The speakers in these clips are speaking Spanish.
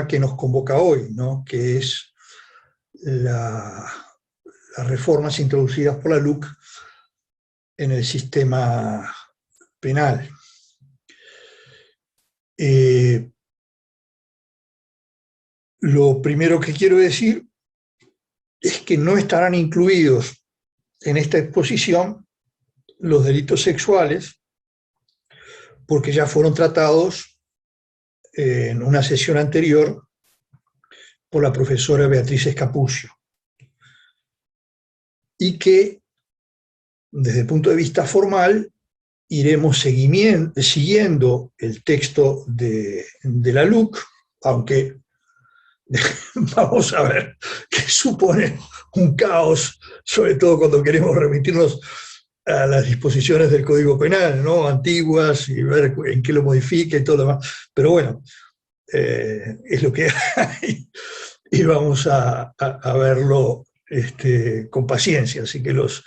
que nos convoca hoy, ¿no? Que es las reformas introducidas por la LUC en el sistema penal. Lo primero que quiero decir es que no estarán incluidos en esta exposición los delitos sexuales, porque ya fueron tratados en una sesión anterior por la profesora Beatriz Escapucio, y que desde el punto de vista formal iremos siguiendo el texto de la LUC, aunque vamos a ver que supone un caos, sobre todo cuando queremos remitirnos a las disposiciones del Código Penal, ¿no? Antiguas, y ver en qué lo modifica y todo lo demás. Pero bueno, es lo que hay, y vamos a verlo con paciencia, así que los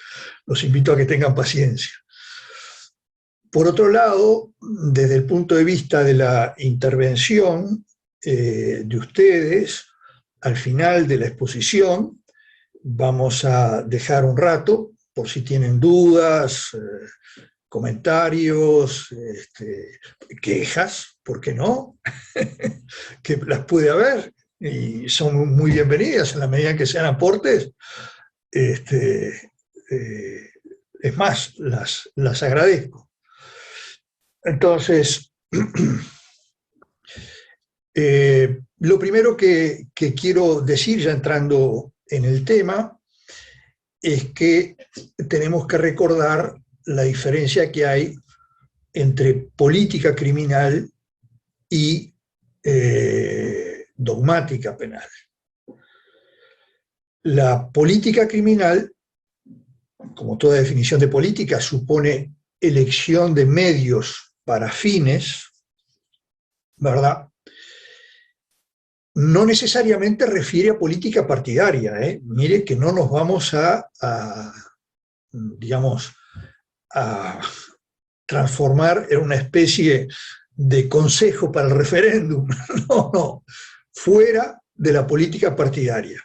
invito a que tengan paciencia. Por otro lado, desde el punto de vista de la intervención de ustedes, al final de la exposición vamos a dejar un rato por si tienen dudas, comentarios, quejas, ¿por qué no? Que las puede haber y son muy bienvenidas en la medida en que sean aportes. Es más, las agradezco. Entonces, lo primero que quiero decir, ya entrando en el tema, es que tenemos que recordar la diferencia que hay entre política criminal y dogmática penal. La política criminal, como toda definición de política, supone elección de medios para fines, ¿verdad? No necesariamente refiere a política partidaria, ¿eh? Mire que no nos vamos digamos, a transformar en una especie de consejo para el referéndum. No, fuera de la política partidaria.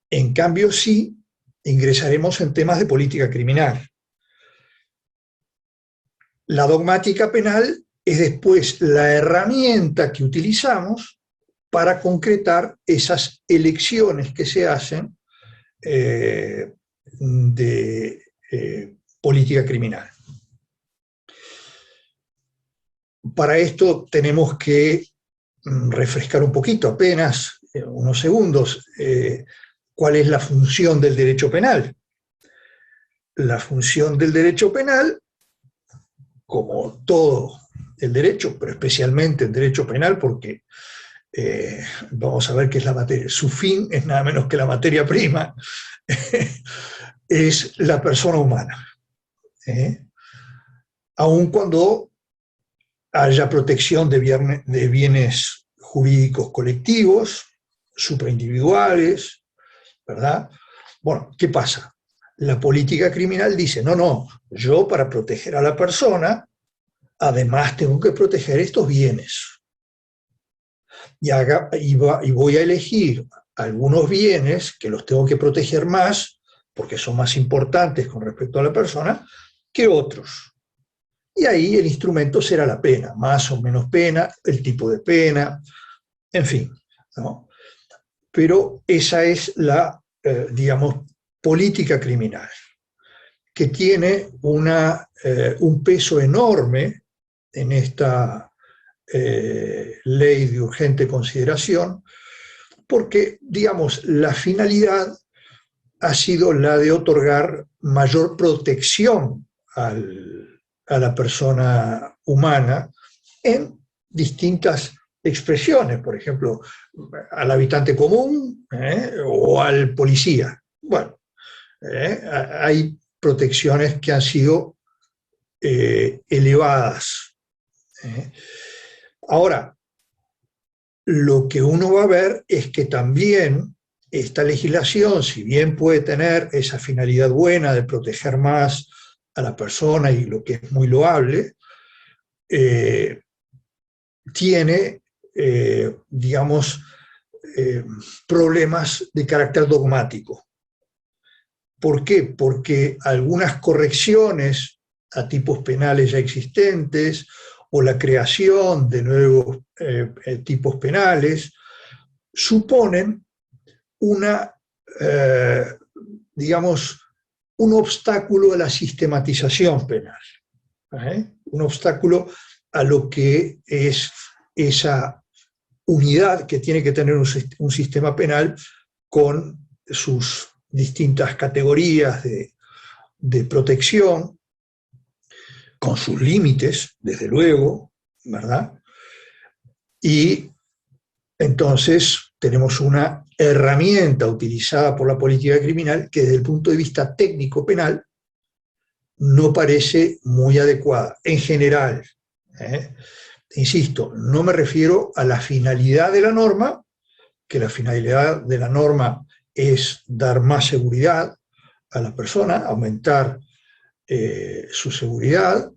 En cambio, sí ingresaremos en temas de política criminal. La dogmática penal es después la herramienta que utilizamos para concretar esas elecciones que se hacen de política criminal. Para esto tenemos que refrescar un poquito, apenas unos segundos, cuál es la función del derecho penal. La función del derecho penal, como todo el derecho, pero especialmente el derecho penal, porque vamos a ver qué es la materia, su fin es nada menos que la materia prima, es la persona humana. Aun cuando haya protección de bienes jurídicos colectivos, supraindividuales, ¿verdad? Bueno, ¿qué pasa? La política criminal dice, no, yo para proteger a la persona, además tengo que proteger estos bienes. Y voy a elegir algunos bienes que los tengo que proteger más, porque son más importantes con respecto a la persona, que otros. Y ahí el instrumento será la pena, más o menos pena, el tipo de pena, en fin, ¿no? Pero esa es la, digamos, política criminal, que tiene un peso enorme en esta ley de urgente consideración, porque, digamos, la finalidad ha sido la de otorgar mayor protección a la persona humana en distintas expresiones, por ejemplo, al habitante común o al policía. Bueno, hay protecciones que han sido elevadas. Ahora, lo que uno va a ver es que también esta legislación, si bien puede tener esa finalidad buena de proteger más a la persona, y lo que es muy loable, tiene digamos, problemas de carácter dogmático. ¿Por qué? Porque algunas correcciones a tipos penales ya existentes o la creación de nuevos tipos penales suponen digamos, un obstáculo a la sistematización penal, un obstáculo a lo que es esa unidad que tiene que tener un sistema penal con sus distintas categorías de protección, con sus límites, desde luego, ¿verdad? Y entonces tenemos una herramienta utilizada por la política criminal que desde el punto de vista técnico penal no parece muy adecuada, en general. Insisto, no me refiero a la finalidad de la norma, que la finalidad de la norma es dar más seguridad a la persona, aumentar su seguridad,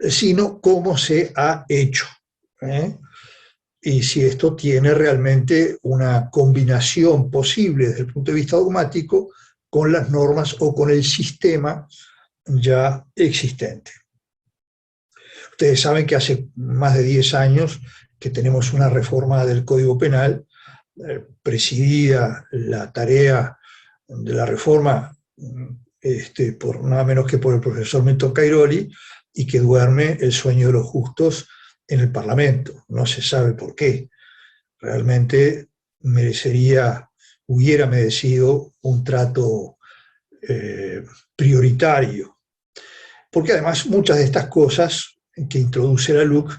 sino cómo se ha hecho. Y si esto tiene realmente una combinación posible desde el punto de vista dogmático con las normas o con el sistema ya existente. Ustedes saben que hace más de 10 años que tenemos una reforma del Código Penal, presidida la tarea de la reforma por nada menos que por el profesor Milton Cairoli, y que duerme el sueño de los justos en el Parlamento. No se sabe por qué. Realmente hubiera merecido un trato prioritario. Porque además muchas de estas cosas que introduce la LUC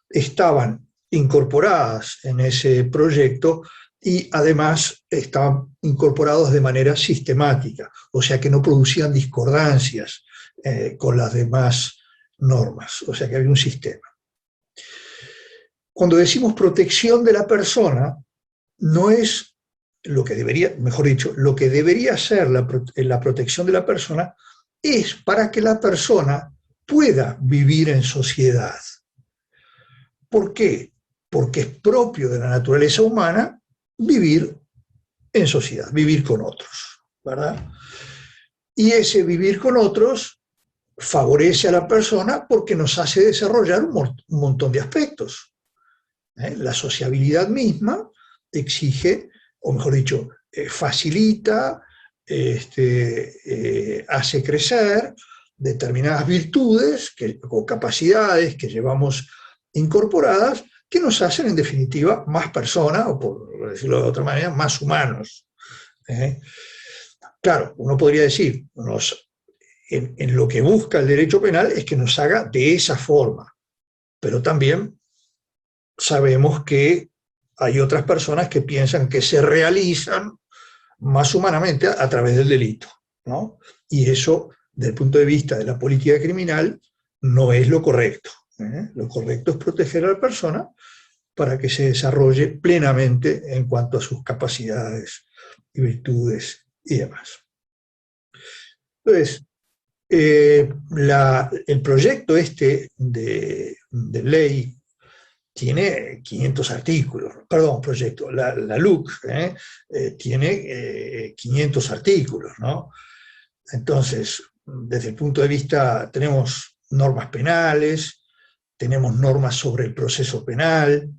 estaban incorporadas en ese proyecto y además estaban incorporados de manera sistemática, o sea que no producían discordancias con las demás normas, o sea que había un sistema. Cuando decimos protección de la persona, no es lo que debería, mejor dicho, lo que debería ser la protección de la persona es para que la persona pueda vivir en sociedad. ¿Por qué? Porque es propio de la naturaleza humana vivir en sociedad, vivir con otros, ¿verdad? Y ese vivir con otros favorece a la persona porque nos hace desarrollar un montón de aspectos. La sociabilidad misma exige, o mejor dicho, facilita, hace crecer determinadas virtudes o capacidades que llevamos incorporadas que nos hacen en definitiva más personas, o por decirlo de otra manera, más humanos. Claro, uno podría decir, en lo que busca el derecho penal es que nos haga de esa forma, pero también sabemos que hay otras personas que piensan que se realizan más humanamente a través del delito, ¿no? Y eso, desde el punto de vista de la política criminal, no es lo correcto. Lo correcto es proteger a la persona para que se desarrolle plenamente en cuanto a sus capacidades y virtudes y demás. Entonces, el proyecto de ley tiene 500 artículos, perdón, proyecto, la LUC tiene 500 artículos, ¿no? Entonces, desde el punto de vista, tenemos normas penales, tenemos normas sobre el proceso penal,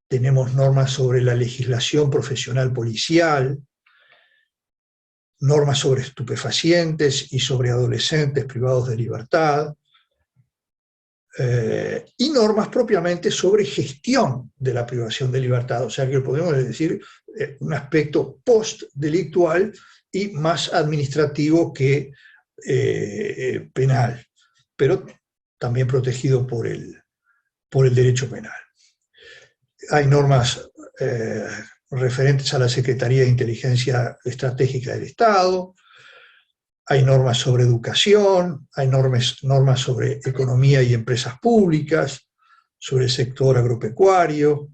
tenemos normas sobre la legislación profesional policial, normas sobre estupefacientes y sobre adolescentes privados de libertad, y normas propiamente sobre gestión de la privación de libertad, o sea que podemos decir un aspecto postdelictual y más administrativo que penal, pero también protegido por el derecho penal. Hay normas referentes a la Secretaría de Inteligencia Estratégica del Estado, hay normas sobre educación, hay normas sobre economía y empresas públicas, sobre el sector agropecuario,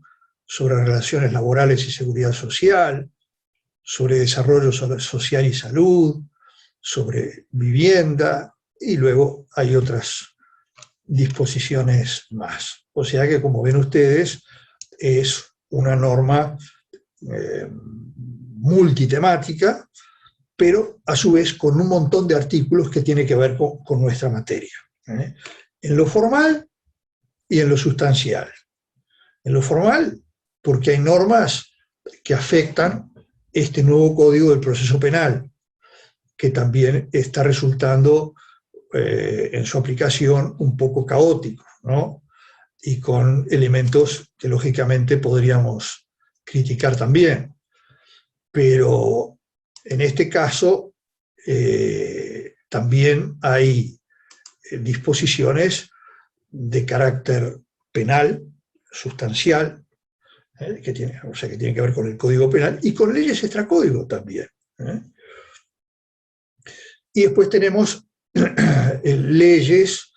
sobre relaciones laborales y seguridad social, sobre desarrollo social y salud, sobre vivienda, y luego hay otras disposiciones más. O sea que, como ven ustedes, es una norma multitemática, pero a su vez con un montón de artículos que tiene que ver con nuestra materia, en lo formal y en lo sustancial. En lo formal, porque hay normas que afectan este nuevo Código del Proceso Penal, que también está resultando en su aplicación un poco caótico, ¿no? Y con elementos que lógicamente podríamos criticar también. Pero en este caso también hay disposiciones de carácter penal, sustancial, que tienen que ver con el Código Penal y con leyes extracódigo también. Y después tenemos leyes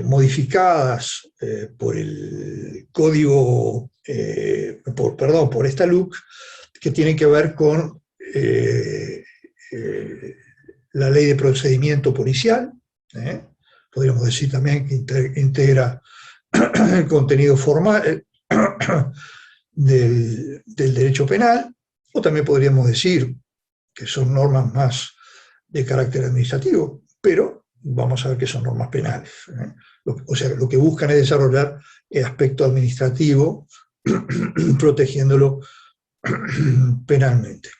modificadas por el Código, por esta LUC, que tienen que ver con la Ley de Procedimiento Policial, podríamos decir también que integra el contenido formal del derecho penal, o también podríamos decir que son normas más de carácter administrativo, pero vamos a ver que son normas penales. O sea, lo que buscan es desarrollar el aspecto administrativo, protegiéndolo penalmente.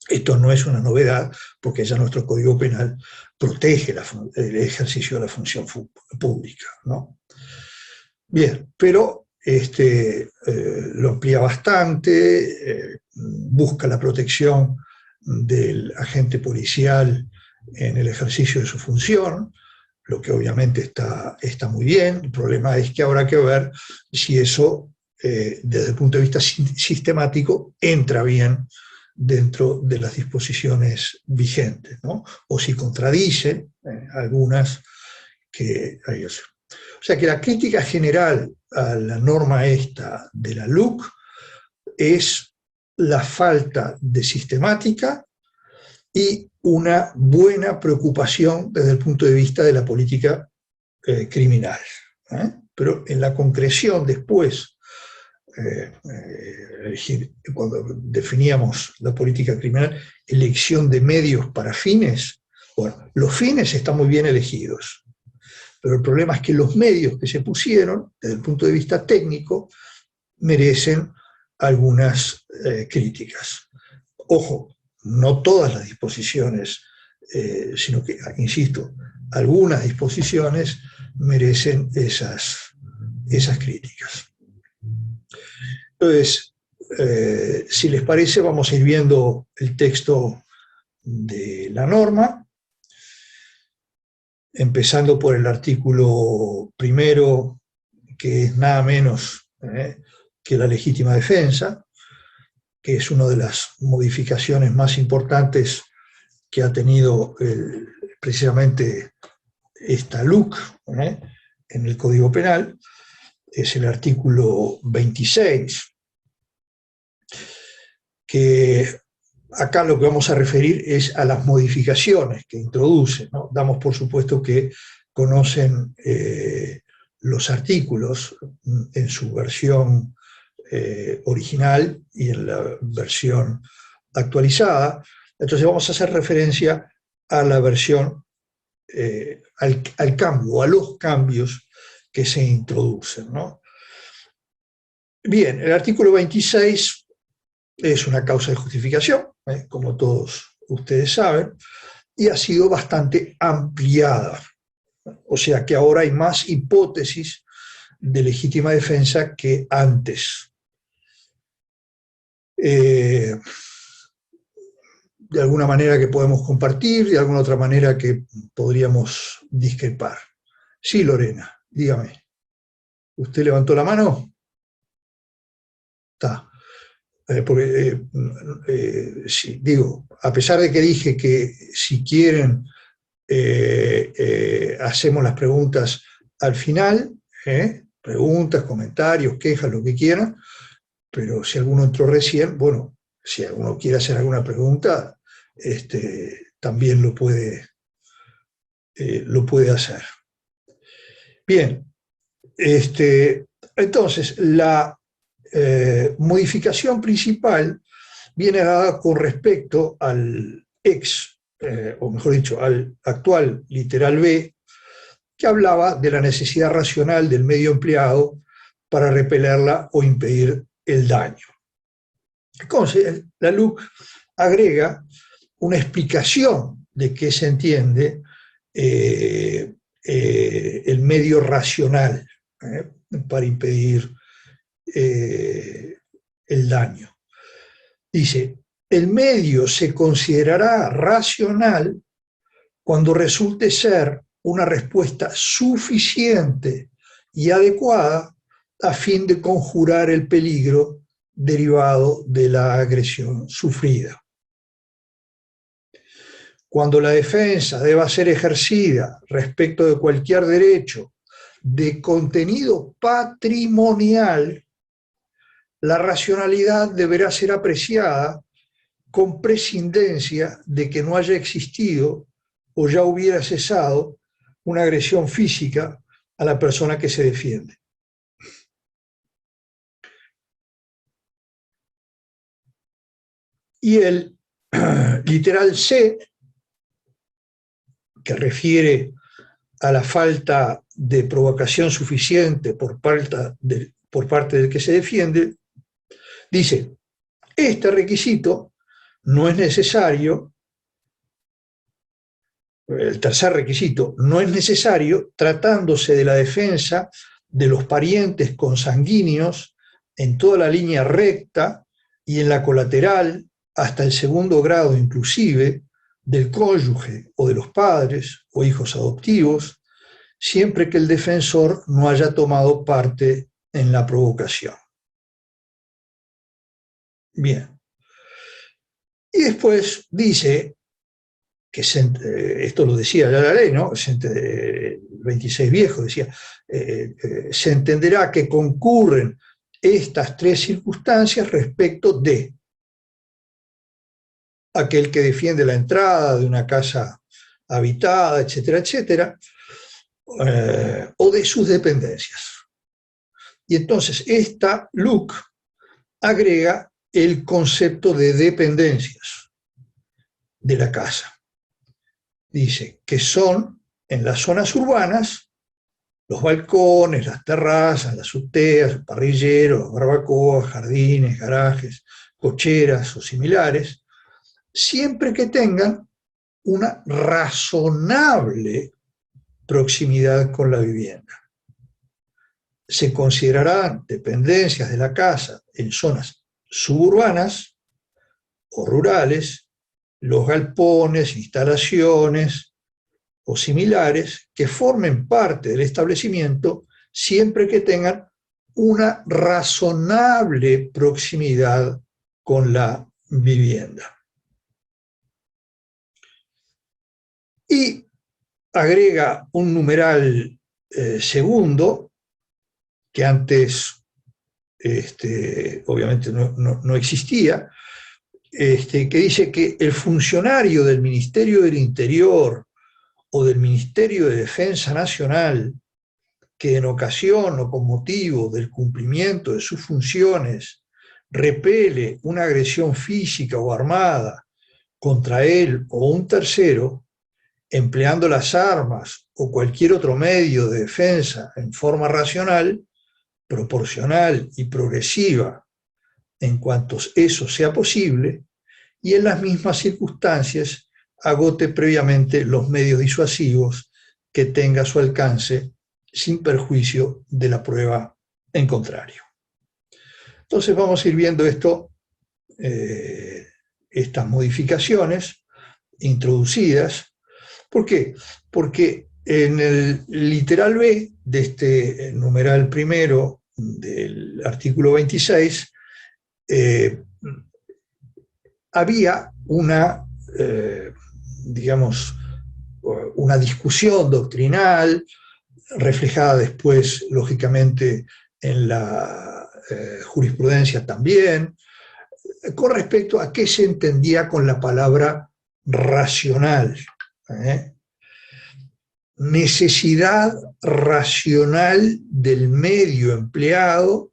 Esto no es una novedad, porque ya nuestro Código Penal protege el ejercicio de la función pública, ¿no? Bien, pero lo amplía bastante, busca la protección del agente policial en el ejercicio de su función, lo que obviamente está muy bien. El problema es que habrá que ver si eso, desde el punto de vista sistemático, entra bien dentro de las disposiciones vigentes, ¿no? O si contradicen algunas que hay. O sea que la crítica general a la norma esta de la LUC es la falta de sistemática y una buena preocupación desde el punto de vista de la política criminal. Pero en la concreción después, cuando definíamos la política criminal, elección de medios para fines, bueno, los fines están muy bien elegidos, pero el problema es que los medios que se pusieron, desde el punto de vista técnico, merecen algunas críticas. Ojo, no todas las disposiciones, sino que, insisto, algunas disposiciones merecen esas críticas. Entonces, si les parece, vamos a ir viendo el texto de la norma, empezando por el artículo primero, que es nada menos que la legítima defensa, que es una de las modificaciones más importantes que ha tenido precisamente esta LUC en el Código Penal. Es el artículo 26, que acá lo que vamos a referir es a las modificaciones que introduce, ¿no? Damos por supuesto que conocen los artículos en su versión original y en la versión actualizada. Entonces vamos a hacer referencia a la versión, al cambio, a los cambios que se introducen, ¿no? Bien, el artículo 26 es una causa de justificación, como todos ustedes saben, y ha sido bastante ampliada. O sea que ahora hay más hipótesis de legítima defensa que antes. De alguna manera que podemos compartir, de alguna otra manera que podríamos discrepar. Sí, Lorena, dígame. ¿Usted levantó la mano? Está. Sí, digo, a pesar de que dije que si quieren hacemos las preguntas al final, preguntas, comentarios, quejas, lo que quieran, pero si alguno entró recién, bueno, si alguno quiere hacer alguna pregunta, también lo puede hacer. Bien, entonces, la modificación principal viene dada con respecto al o mejor dicho, al actual literal B, que hablaba de la necesidad racional del medio empleado para repelerla o impedir el daño. Entonces, la LUC agrega una explicación de qué se entiende el medio racional para impedir el daño. Dice, el medio se considerará racional cuando resulte ser una respuesta suficiente y adecuada a fin de conjurar el peligro derivado de la agresión sufrida. Cuando la defensa deba ser ejercida respecto de cualquier derecho de contenido patrimonial, la racionalidad deberá ser apreciada con prescindencia de que no haya existido o ya hubiera cesado una agresión física a la persona que se defiende. Y el literal C, que refiere a la falta de provocación suficiente por parte del que se defiende, dice, este requisito no es necesario, el tercer requisito, no es necesario tratándose de la defensa de los parientes consanguíneos en toda la línea recta y en la colateral, hasta el segundo grado inclusive, del cónyuge o de los padres o hijos adoptivos, siempre que el defensor no haya tomado parte en la provocación. Bien. Y después dice, que esto lo decía ya la ley, ¿no? El 26 viejo decía, se entenderá que concurren estas tres circunstancias respecto de aquel que defiende la entrada de una casa habitada, etcétera, etcétera, o de sus dependencias. Y entonces esta LUC agrega el concepto de dependencias de la casa. Dice que son en las zonas urbanas los balcones, las terrazas, las azoteas, los parrilleros, barbacoas, jardines, garajes, cocheras o similares, siempre que tengan una razonable proximidad con la vivienda. Se considerarán dependencias de la casa en zonas suburbanas o rurales los galpones, instalaciones o similares que formen parte del establecimiento siempre que tengan una razonable proximidad con la vivienda. Y agrega un numeral segundo, que antes obviamente no existía, que dice que el funcionario del Ministerio del Interior o del Ministerio de Defensa Nacional que en ocasión o con motivo del cumplimiento de sus funciones repele una agresión física o armada contra él o un tercero, empleando las armas o cualquier otro medio de defensa en forma racional, proporcional y progresiva en cuanto eso sea posible, y en las mismas circunstancias agote previamente los medios disuasivos que tenga a su alcance sin perjuicio de la prueba en contrario. Entonces vamos a ir viendo estas modificaciones introducidas. ¿Por qué? Porque en el literal B de este numeral primero del artículo 26 había una discusión doctrinal, reflejada después, lógicamente, en la jurisprudencia también, con respecto a qué se entendía con la palabra racional. Necesidad racional del medio empleado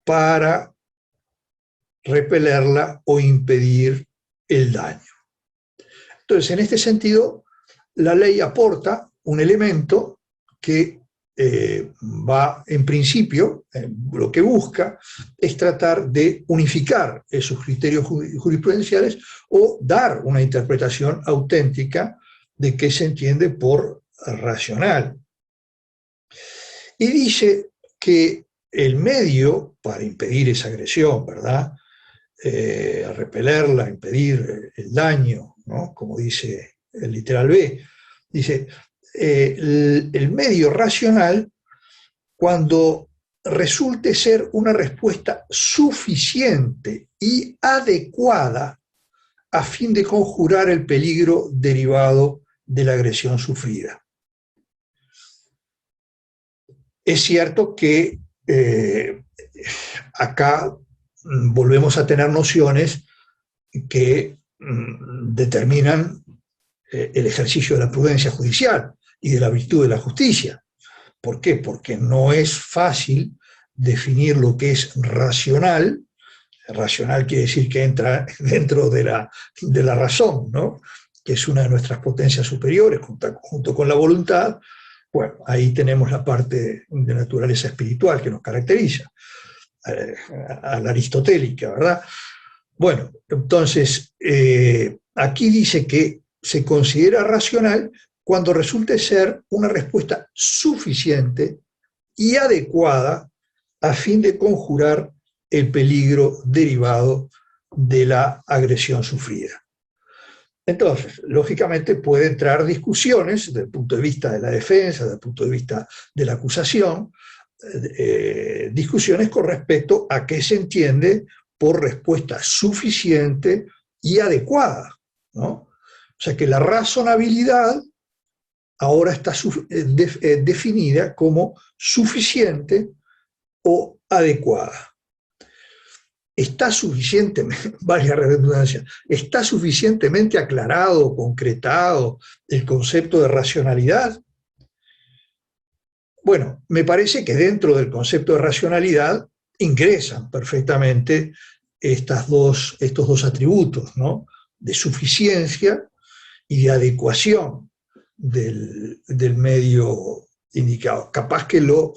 para repelerla o impedir el daño. Entonces, en este sentido, la ley aporta un elemento que va, en principio, lo que busca es tratar de unificar esos criterios jurisprudenciales o dar una interpretación auténtica de qué se entiende por racional. Y dice que el medio para impedir esa agresión, ¿verdad? Repelerla, impedir el daño, ¿no? Como dice el literal B, dice, el medio racional, cuando resulte ser una respuesta suficiente y adecuada a fin de conjurar el peligro derivado de la agresión sufrida. Es cierto que acá volvemos a tener nociones que determinan el ejercicio de la prudencia judicial y de la virtud de la justicia. ¿Por qué? Porque no es fácil definir lo que es racional. Racional quiere decir que entra dentro de la razón, ¿no? Que es una de nuestras potencias superiores, junto con la voluntad. Bueno, ahí tenemos la parte de naturaleza espiritual que nos caracteriza, a la aristotélica, ¿verdad? Bueno, entonces, aquí dice que se considera racional cuando resulte ser una respuesta suficiente y adecuada a fin de conjurar el peligro derivado de la agresión sufrida. Entonces, lógicamente puede entrar discusiones desde el punto de vista de la defensa, desde el punto de vista de la acusación, discusiones con respecto a qué se entiende por respuesta suficiente y adecuada, ¿no? O sea que la razonabilidad ahora está definida como suficiente o adecuada. ¿Está suficientemente, valga la redundancia, está suficientemente aclarado, concretado el concepto de racionalidad? Bueno, me parece que dentro del concepto de racionalidad ingresan perfectamente estos dos atributos, ¿no? De suficiencia y de adecuación del medio indicado. Capaz que lo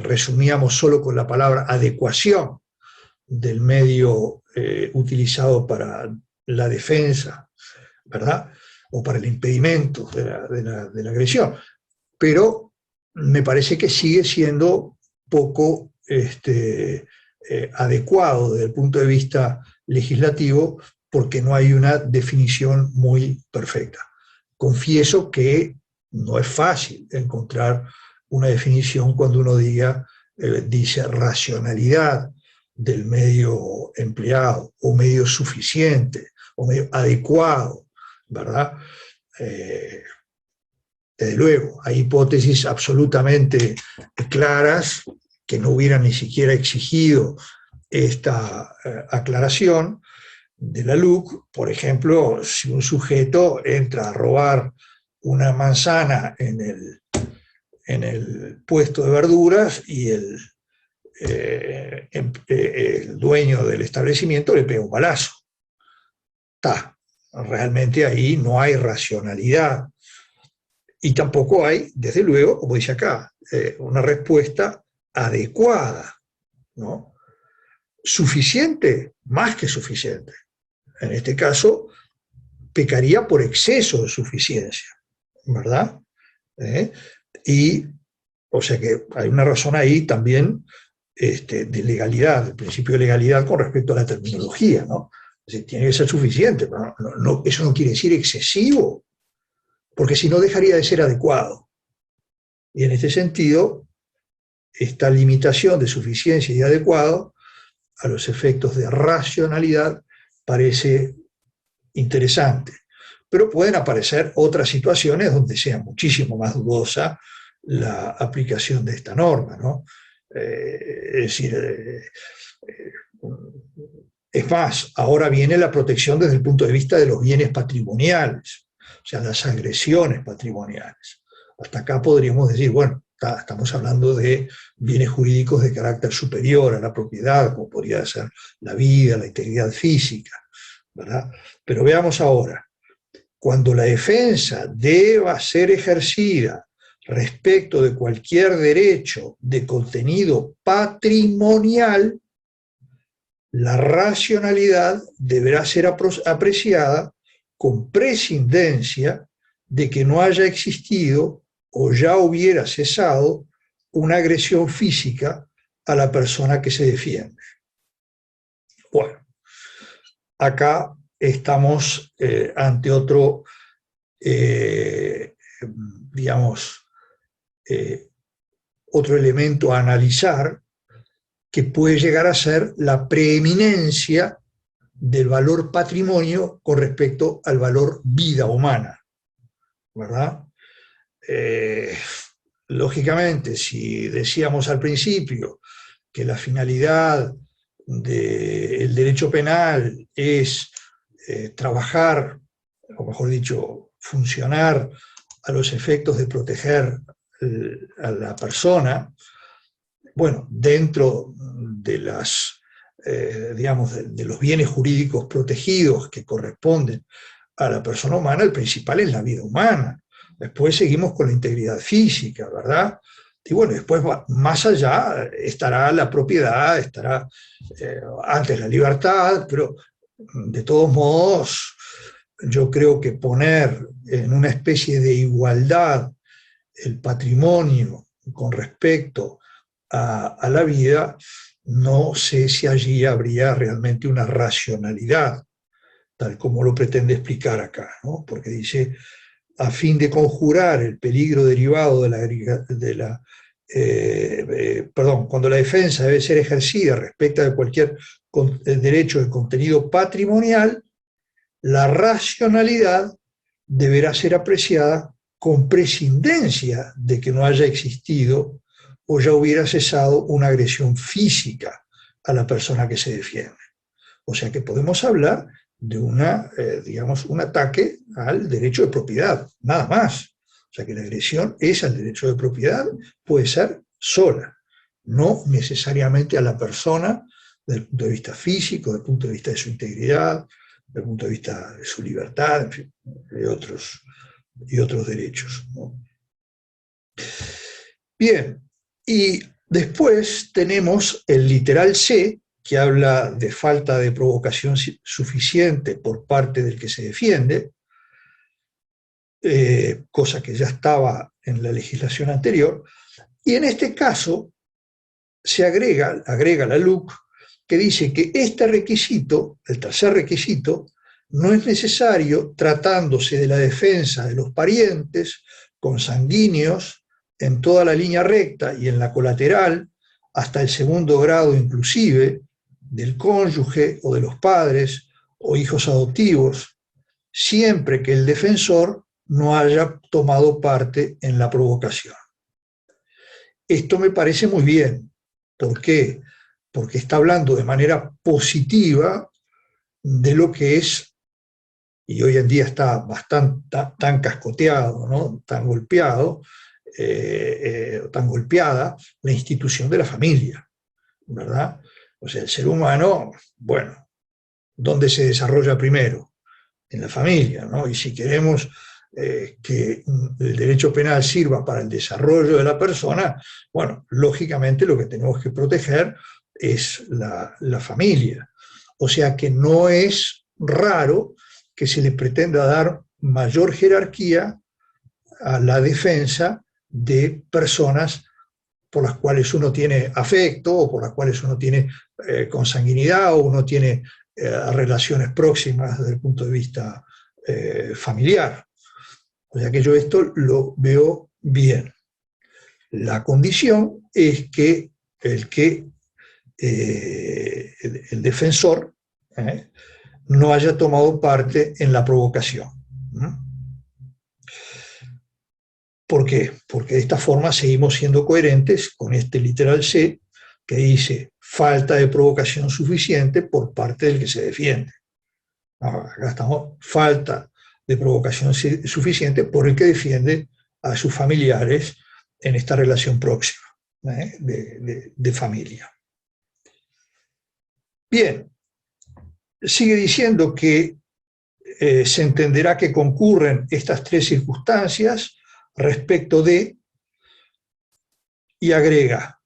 resumíamos solo con la palabra adecuación del medio utilizado para la defensa, ¿verdad? O para el impedimento de la agresión. Pero me parece que sigue siendo poco adecuado desde el punto de vista legislativo, porque no hay una definición muy perfecta. Confieso que no es fácil encontrar una definición cuando uno dice racionalidad del medio empleado, o medio suficiente, o medio adecuado, ¿verdad? Desde luego, hay hipótesis absolutamente claras que no hubieran ni siquiera exigido esta aclaración de la LUC. Por ejemplo, si un sujeto entra a robar una manzana en el puesto de verduras y el dueño del establecimiento le pega un balazo. Realmente ahí no hay racionalidad. Y tampoco hay, desde luego, como dice acá, una respuesta adecuada, ¿no? Suficiente, más que suficiente. En este caso, pecaría por exceso de suficiencia, ¿verdad? Y, o sea que hay una razón ahí también de legalidad, del principio de legalidad con respecto a la terminología, ¿no? Es decir, tiene que ser suficiente, pero eso no quiere decir excesivo, porque si no dejaría de ser adecuado. Y en este sentido, esta limitación de suficiencia y adecuado a los efectos de racionalidad parece interesante. Pero pueden aparecer otras situaciones donde sea muchísimo más dudosa la aplicación de esta norma, ¿no? Es decir, es más, ahora viene la protección desde el punto de vista de los bienes patrimoniales, o sea, las agresiones patrimoniales. Hasta acá podríamos decir, bueno, estamos hablando de bienes jurídicos de carácter superior a la propiedad, como podría ser la vida, la integridad física, ¿verdad? Pero veamos ahora, cuando la defensa deba ser ejercida respecto de cualquier derecho de contenido patrimonial, la racionalidad deberá ser apreciada con prescindencia de que no haya existido o ya hubiera cesado una agresión física a la persona que se defiende. Bueno, acá estamos ante otro, otro elemento a analizar, que puede llegar a ser la preeminencia del valor patrimonio con respecto al valor vida humana, ¿verdad? Lógicamente, si decíamos al principio que la finalidad del derecho penal es trabajar, o mejor dicho, funcionar a los efectos de proteger a la persona, bueno, dentro de las, de los bienes jurídicos protegidos que corresponden a la persona humana, el principal es la vida humana. Después seguimos con la integridad física, ¿verdad? Y bueno, después más allá estará la propiedad, estará antes la libertad, pero de todos modos yo creo que poner en una especie de igualdad el patrimonio con respecto a la vida, no sé si allí habría realmente una racionalidad, tal como lo pretende explicar acá, ¿no? Porque dice, a fin de conjurar el peligro derivado cuando la defensa debe ser ejercida respecto de cualquier derecho de contenido patrimonial, la racionalidad deberá ser apreciada con prescindencia de que no haya existido o ya hubiera cesado una agresión física a la persona que se defiende. O sea que podemos hablar de un ataque al derecho de propiedad, nada más. O sea que la agresión es al derecho de propiedad, puede ser sola, no necesariamente a la persona desde el punto de vista físico, desde el punto de vista de su integridad, desde el punto de vista de su libertad, en fin, y otros derechos, ¿no? Bien, y después tenemos el literal C, que habla de falta de provocación suficiente por parte del que se defiende, cosa que ya estaba en la legislación anterior, y en este caso se agrega la LUC, que dice que este requisito, el tercer requisito, no es necesario tratándose de la defensa de los parientes consanguíneos en toda la línea recta y en la colateral, hasta el segundo grado inclusive, del cónyuge o de los padres o hijos adoptivos, siempre que el defensor no haya tomado parte en la provocación. Esto me parece muy bien. ¿Por qué? Porque está hablando de manera positiva de lo que es, y hoy en día está bastante tan cascoteado, ¿no? Tan golpeado, tan golpeada la institución de la familia, ¿verdad? O sea, el ser humano, bueno, ¿dónde se desarrolla primero? En la familia, ¿no? Y si queremos que el derecho penal sirva para el desarrollo de la persona, bueno, lógicamente lo que tenemos que proteger es la familia. O sea que no es raro que se le pretenda dar mayor jerarquía a la defensa de personas por las cuales uno tiene afecto o por las cuales uno tiene consanguinidad o uno tiene relaciones próximas desde el punto de vista familiar. O sea que yo esto lo veo bien. La condición es que el defensor no haya tomado parte en la provocación. ¿Por qué? Porque de esta forma seguimos siendo coherentes con este literal C que dice falta de provocación suficiente por parte del que se defiende. Acá estamos, falta de provocación suficiente por el que defiende a sus familiares en esta relación próxima de familia. Bien, sigue diciendo que se entenderá que concurren estas tres circunstancias respecto de, y agrega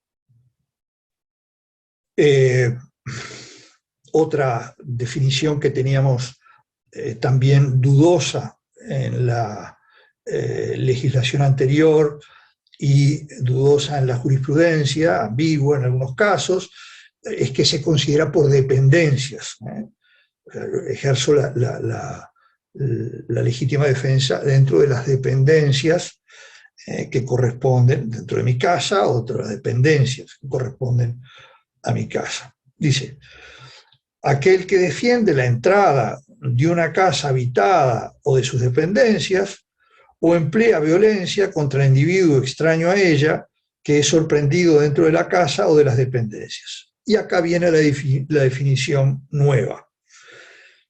otra definición que teníamos también dudosa en la legislación anterior y dudosa en la jurisprudencia, ambigua en algunos casos, es que se considera por dependencias. Ejerzo la legítima defensa dentro de las dependencias que corresponden, dentro de mi casa, otras dependencias que corresponden a mi casa. Dice, aquel que defiende la entrada de una casa habitada o de sus dependencias, o emplea violencia contra el individuo extraño a ella, que es sorprendido dentro de la casa o de las dependencias. Y acá viene la definición nueva.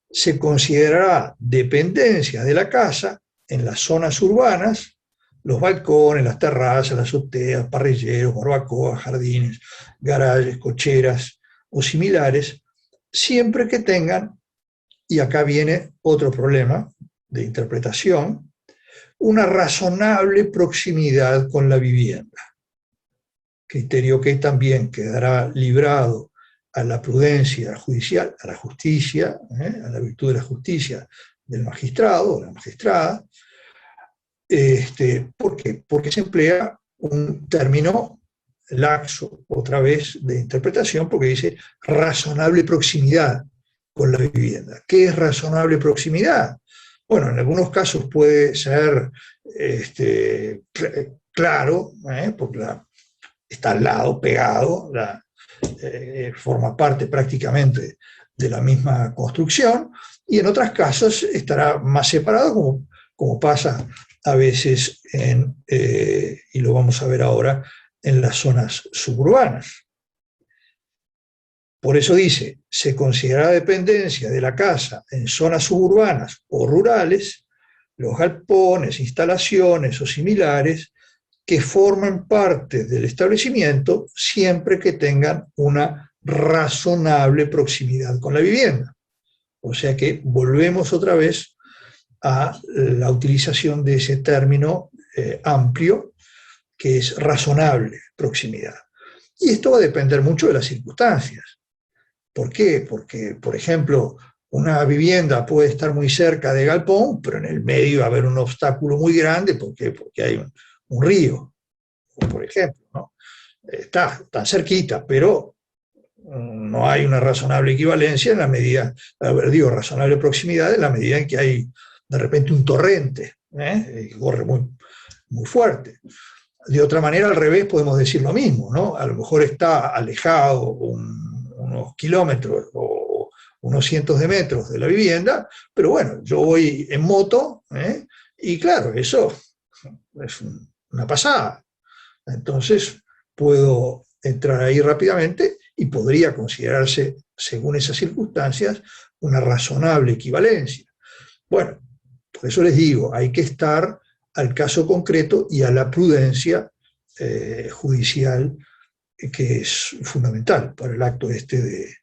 Se considerará dependencia de la casa en las zonas urbanas, los balcones, las terrazas, las azoteas, parrilleros, barbacoas, jardines, garajes, cocheras o similares, siempre que tengan, y acá viene otro problema de interpretación, una razonable proximidad con la vivienda, criterio que también quedará librado a la prudencia judicial, a la justicia, a la virtud de la justicia del magistrado o la magistrada. ¿Por qué? Porque se emplea un término laxo, otra vez, de interpretación, porque dice razonable proximidad con la vivienda. ¿Qué es razonable proximidad? Bueno, en algunos casos puede ser claro, porque está al lado, pegado, forma parte prácticamente de la misma construcción, y en otros casos estará más separado, como pasa a veces y lo vamos a ver ahora, en las zonas suburbanas. Por eso dice, se considera dependencia de la casa en zonas suburbanas o rurales, los galpones, instalaciones o similares que forman parte del establecimiento siempre que tengan una razonable proximidad con la vivienda. O sea que volvemos otra vez a la utilización de ese término amplio que es razonable proximidad. Y esto va a depender mucho de las circunstancias. ¿Por qué? Porque, por ejemplo, una vivienda puede estar muy cerca de galpón, pero en el medio va a haber un obstáculo muy grande. ¿Por qué? Porque hay un río, por ejemplo, ¿no? Está cerquita, pero no hay una razonable equivalencia en la medida, razonable proximidad en la medida en que hay de repente un torrente, que corre muy, muy fuerte. De otra manera, al revés, podemos decir lo mismo, ¿no? A lo mejor está alejado unos kilómetros o unos cientos de metros de la vivienda, pero bueno, yo voy en moto, y claro, eso es una pasada. Entonces, puedo entrar ahí rápidamente y podría considerarse, según esas circunstancias, una razonable equivalencia. Bueno, por eso les digo, hay que estar al caso concreto y a la prudencia judicial, que es fundamental para el acto de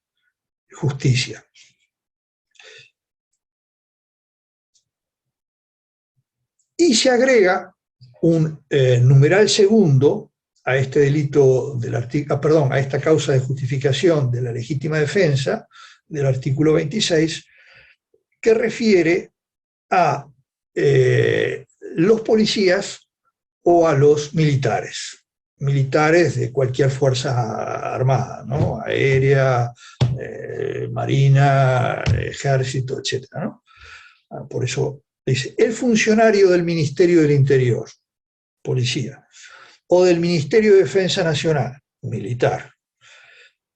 justicia. Y se agrega un numeral segundo a este delito del a esta causa de justificación de la legítima defensa del artículo 26, que refiere a los policías o a los militares de cualquier fuerza armada, ¿no? Aérea, marina, ejército, etc., ¿no? Por eso dice, el funcionario del Ministerio del Interior, policía, o del Ministerio de Defensa Nacional, militar,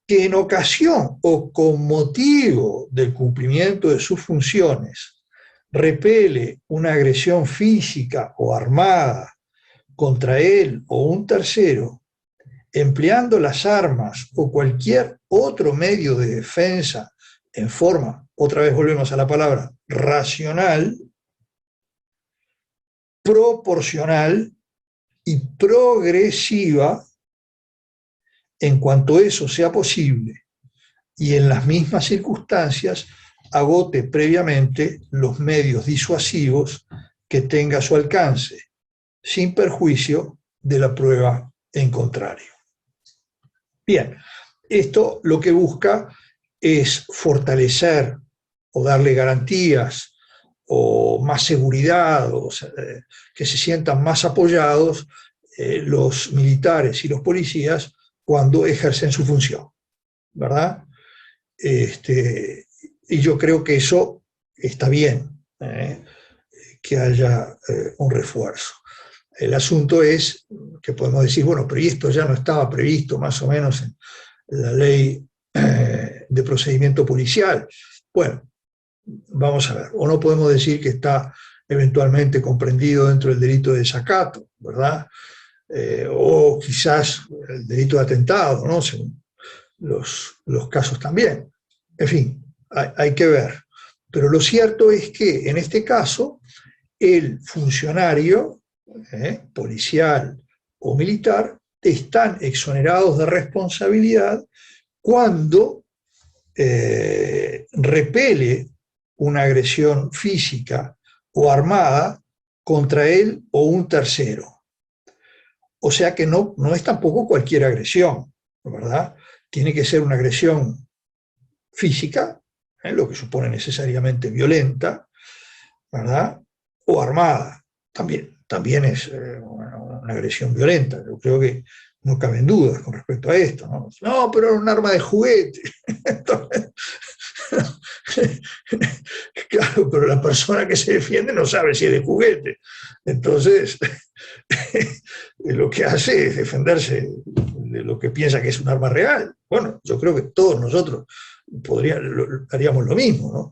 que en ocasión o con motivo del cumplimiento de sus funciones repele una agresión física o armada contra él o un tercero, empleando las armas o cualquier otro medio de defensa en forma, otra vez volvemos a la palabra, racional, proporcional y progresiva en cuanto eso sea posible y en las mismas circunstancias agote previamente los medios disuasivos que tenga a su alcance, sin perjuicio de la prueba en contrario. Bien, esto lo que busca es fortalecer o darle garantías o más seguridad, o sea, que se sientan más apoyados los militares y los policías cuando ejercen su función, ¿verdad? Y yo creo que eso está bien, que haya un refuerzo. El asunto es que podemos decir, bueno, pero esto ya no estaba previsto más o menos en la ley de procedimiento policial. Bueno, vamos a ver, o no podemos decir que está eventualmente comprendido dentro del delito de desacato, ¿verdad? O quizás el delito de atentado, ¿no? Según los casos también. En fin, hay que ver. Pero lo cierto es que en este caso, el funcionario policial o militar están exonerados de responsabilidad cuando repele una agresión física o armada contra él o un tercero. O sea que no es tampoco cualquier agresión, ¿verdad? Tiene que ser una agresión física, lo que supone necesariamente violenta, ¿verdad? O armada, también es una agresión violenta. Yo creo que no caben dudas con respecto a esto, ¿no? No, pero era un arma de juguete. Entonces, claro, pero la persona que se defiende no sabe si es de juguete. Entonces, lo que hace es defenderse de lo que piensa que es un arma real. Bueno, yo creo que todos nosotros haríamos lo mismo, ¿no?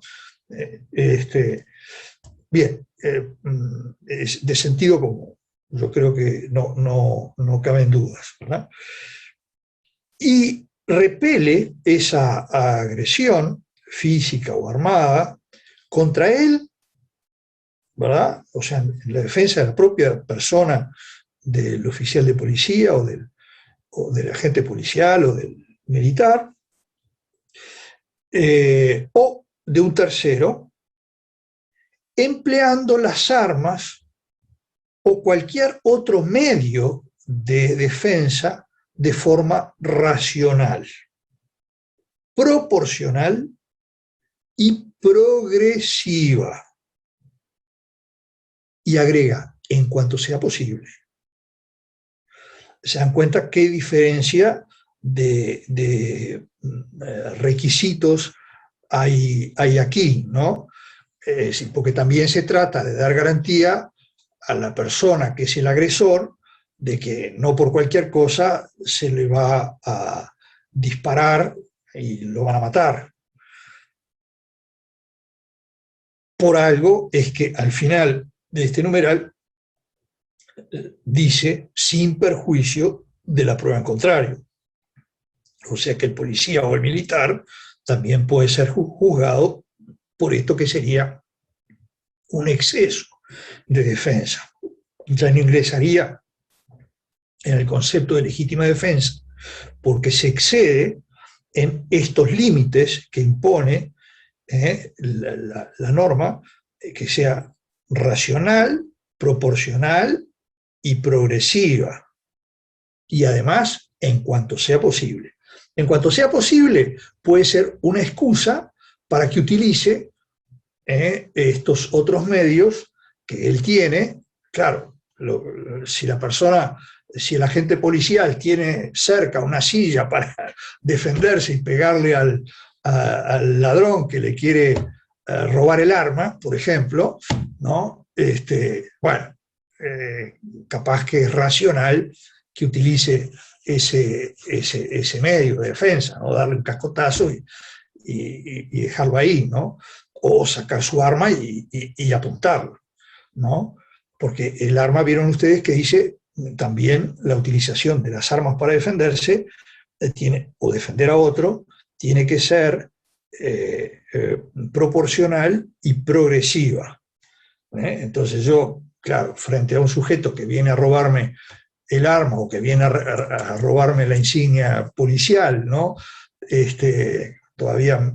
Bien, es de sentido común. Yo creo que no caben dudas, ¿verdad? Y repele esa agresión física o armada contra él, ¿verdad? O sea, en la defensa de la propia persona del oficial de policía o del agente policial o del militar, o de un tercero, empleando las armas o cualquier otro medio de defensa de forma racional, proporcional y progresiva. Y agrega, en cuanto sea posible. Se dan cuenta qué diferencia de requisitos hay aquí, ¿no? Porque también se trata de dar garantía a la persona que es el agresor de que no por cualquier cosa se le va a disparar y lo van a matar. Por algo es que al final de este numeral dice sin perjuicio de la prueba en contrario. O sea que el policía o el militar también puede ser juzgado por esto que sería un exceso de defensa. Ya no ingresaría en el concepto de legítima defensa, porque se excede en estos límites que impone la norma, que sea racional, proporcional y progresiva. Y además, en cuanto sea posible. En cuanto sea posible, puede ser una excusa para que utilice estos otros medios que él tiene. Claro, si el agente policial tiene cerca una silla para defenderse y pegarle al ladrón que le quiere robar el arma, por ejemplo, ¿no? Bueno, capaz que es racional que utilice ese medio de defensa, ¿no? Darle un cascotazo y dejarlo ahí, ¿no? O sacar su arma y apuntarlo, ¿no? Porque el arma, vieron ustedes que dice también la utilización de las armas para defenderse o defender a otro, tiene que ser proporcional y progresiva. Entonces yo, claro, frente a un sujeto que viene a robarme el arma o que viene a robarme la insignia policial, ¿no? Todavía,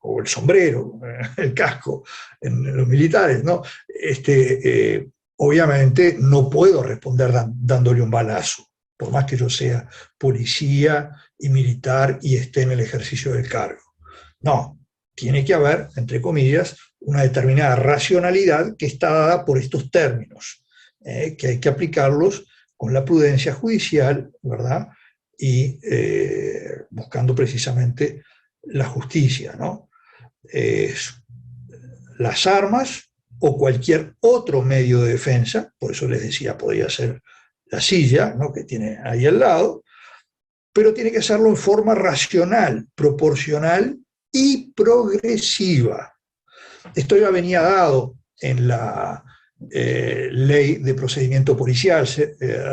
o el sombrero, el casco en los militares, ¿no? Obviamente no puedo responder dándole un balazo, por más que yo sea policía y militar y esté en el ejercicio del cargo. No, tiene que haber, entre comillas, una determinada racionalidad que está dada por estos términos, que hay que aplicarlos con la prudencia judicial, ¿verdad? Y buscando precisamente la justicia, ¿no? Las armas o cualquier otro medio de defensa, por eso les decía, podría ser la silla, ¿no?, que tiene ahí al lado, pero tiene que hacerlo en forma racional, proporcional y progresiva. Esto ya venía dado en la ley de procedimiento policial.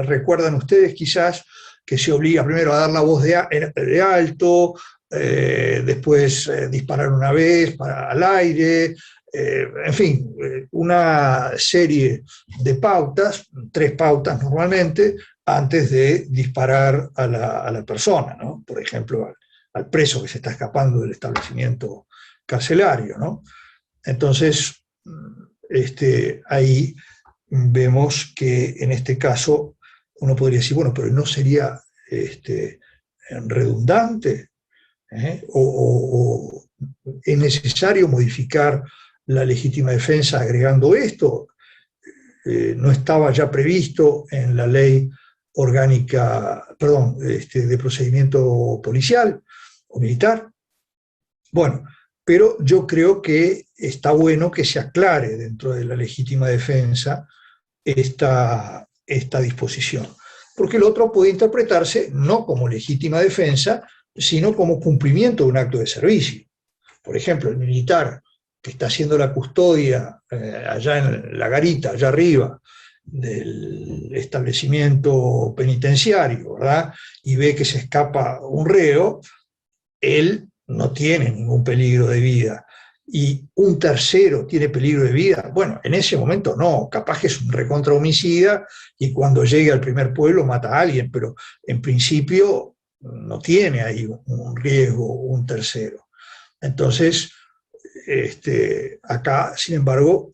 Recuerdan ustedes quizás que se obliga primero a dar la voz de alto, después disparar una vez al aire, en fin, una serie de pautas, 3 pautas normalmente, antes de disparar a la persona, ¿no? Por ejemplo, al preso que se está escapando del establecimiento carcelario, ¿no? Entonces, ahí vemos que en este caso uno podría decir, bueno, pero ¿no sería redundante? ¿O es necesario modificar la legítima defensa agregando esto? ¿No estaba ya previsto en la ley orgánica, perdón, de procedimiento policial o militar? Bueno, pero yo creo que está bueno que se aclare dentro de la legítima defensa esta disposición, porque el otro puede interpretarse no como legítima defensa, sino como cumplimiento de un acto de servicio. Por ejemplo, el militar que está haciendo la custodia allá en la garita, allá arriba del establecimiento penitenciario, ¿verdad?, y ve que se escapa un reo, él no tiene ningún peligro de vida, y un tercero tiene peligro de vida, bueno, en ese momento no, capaz que es un recontra homicida y cuando llegue al primer pueblo mata a alguien, pero en principio no tiene ahí un riesgo un tercero. Entonces, acá, sin embargo,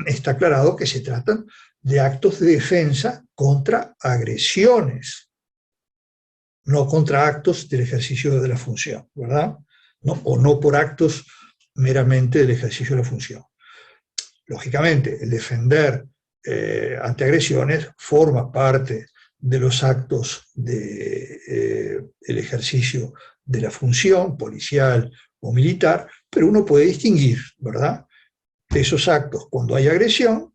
está aclarado que se tratan de actos de defensa contra agresiones, no contra actos del ejercicio de la función, ¿verdad? No, o no por actos meramente del ejercicio de la función. Lógicamente, el defender ante agresiones forma parte de los actos del ejercicio de la función policial o militar, pero uno puede distinguir, ¿verdad?, de esos actos cuando hay agresión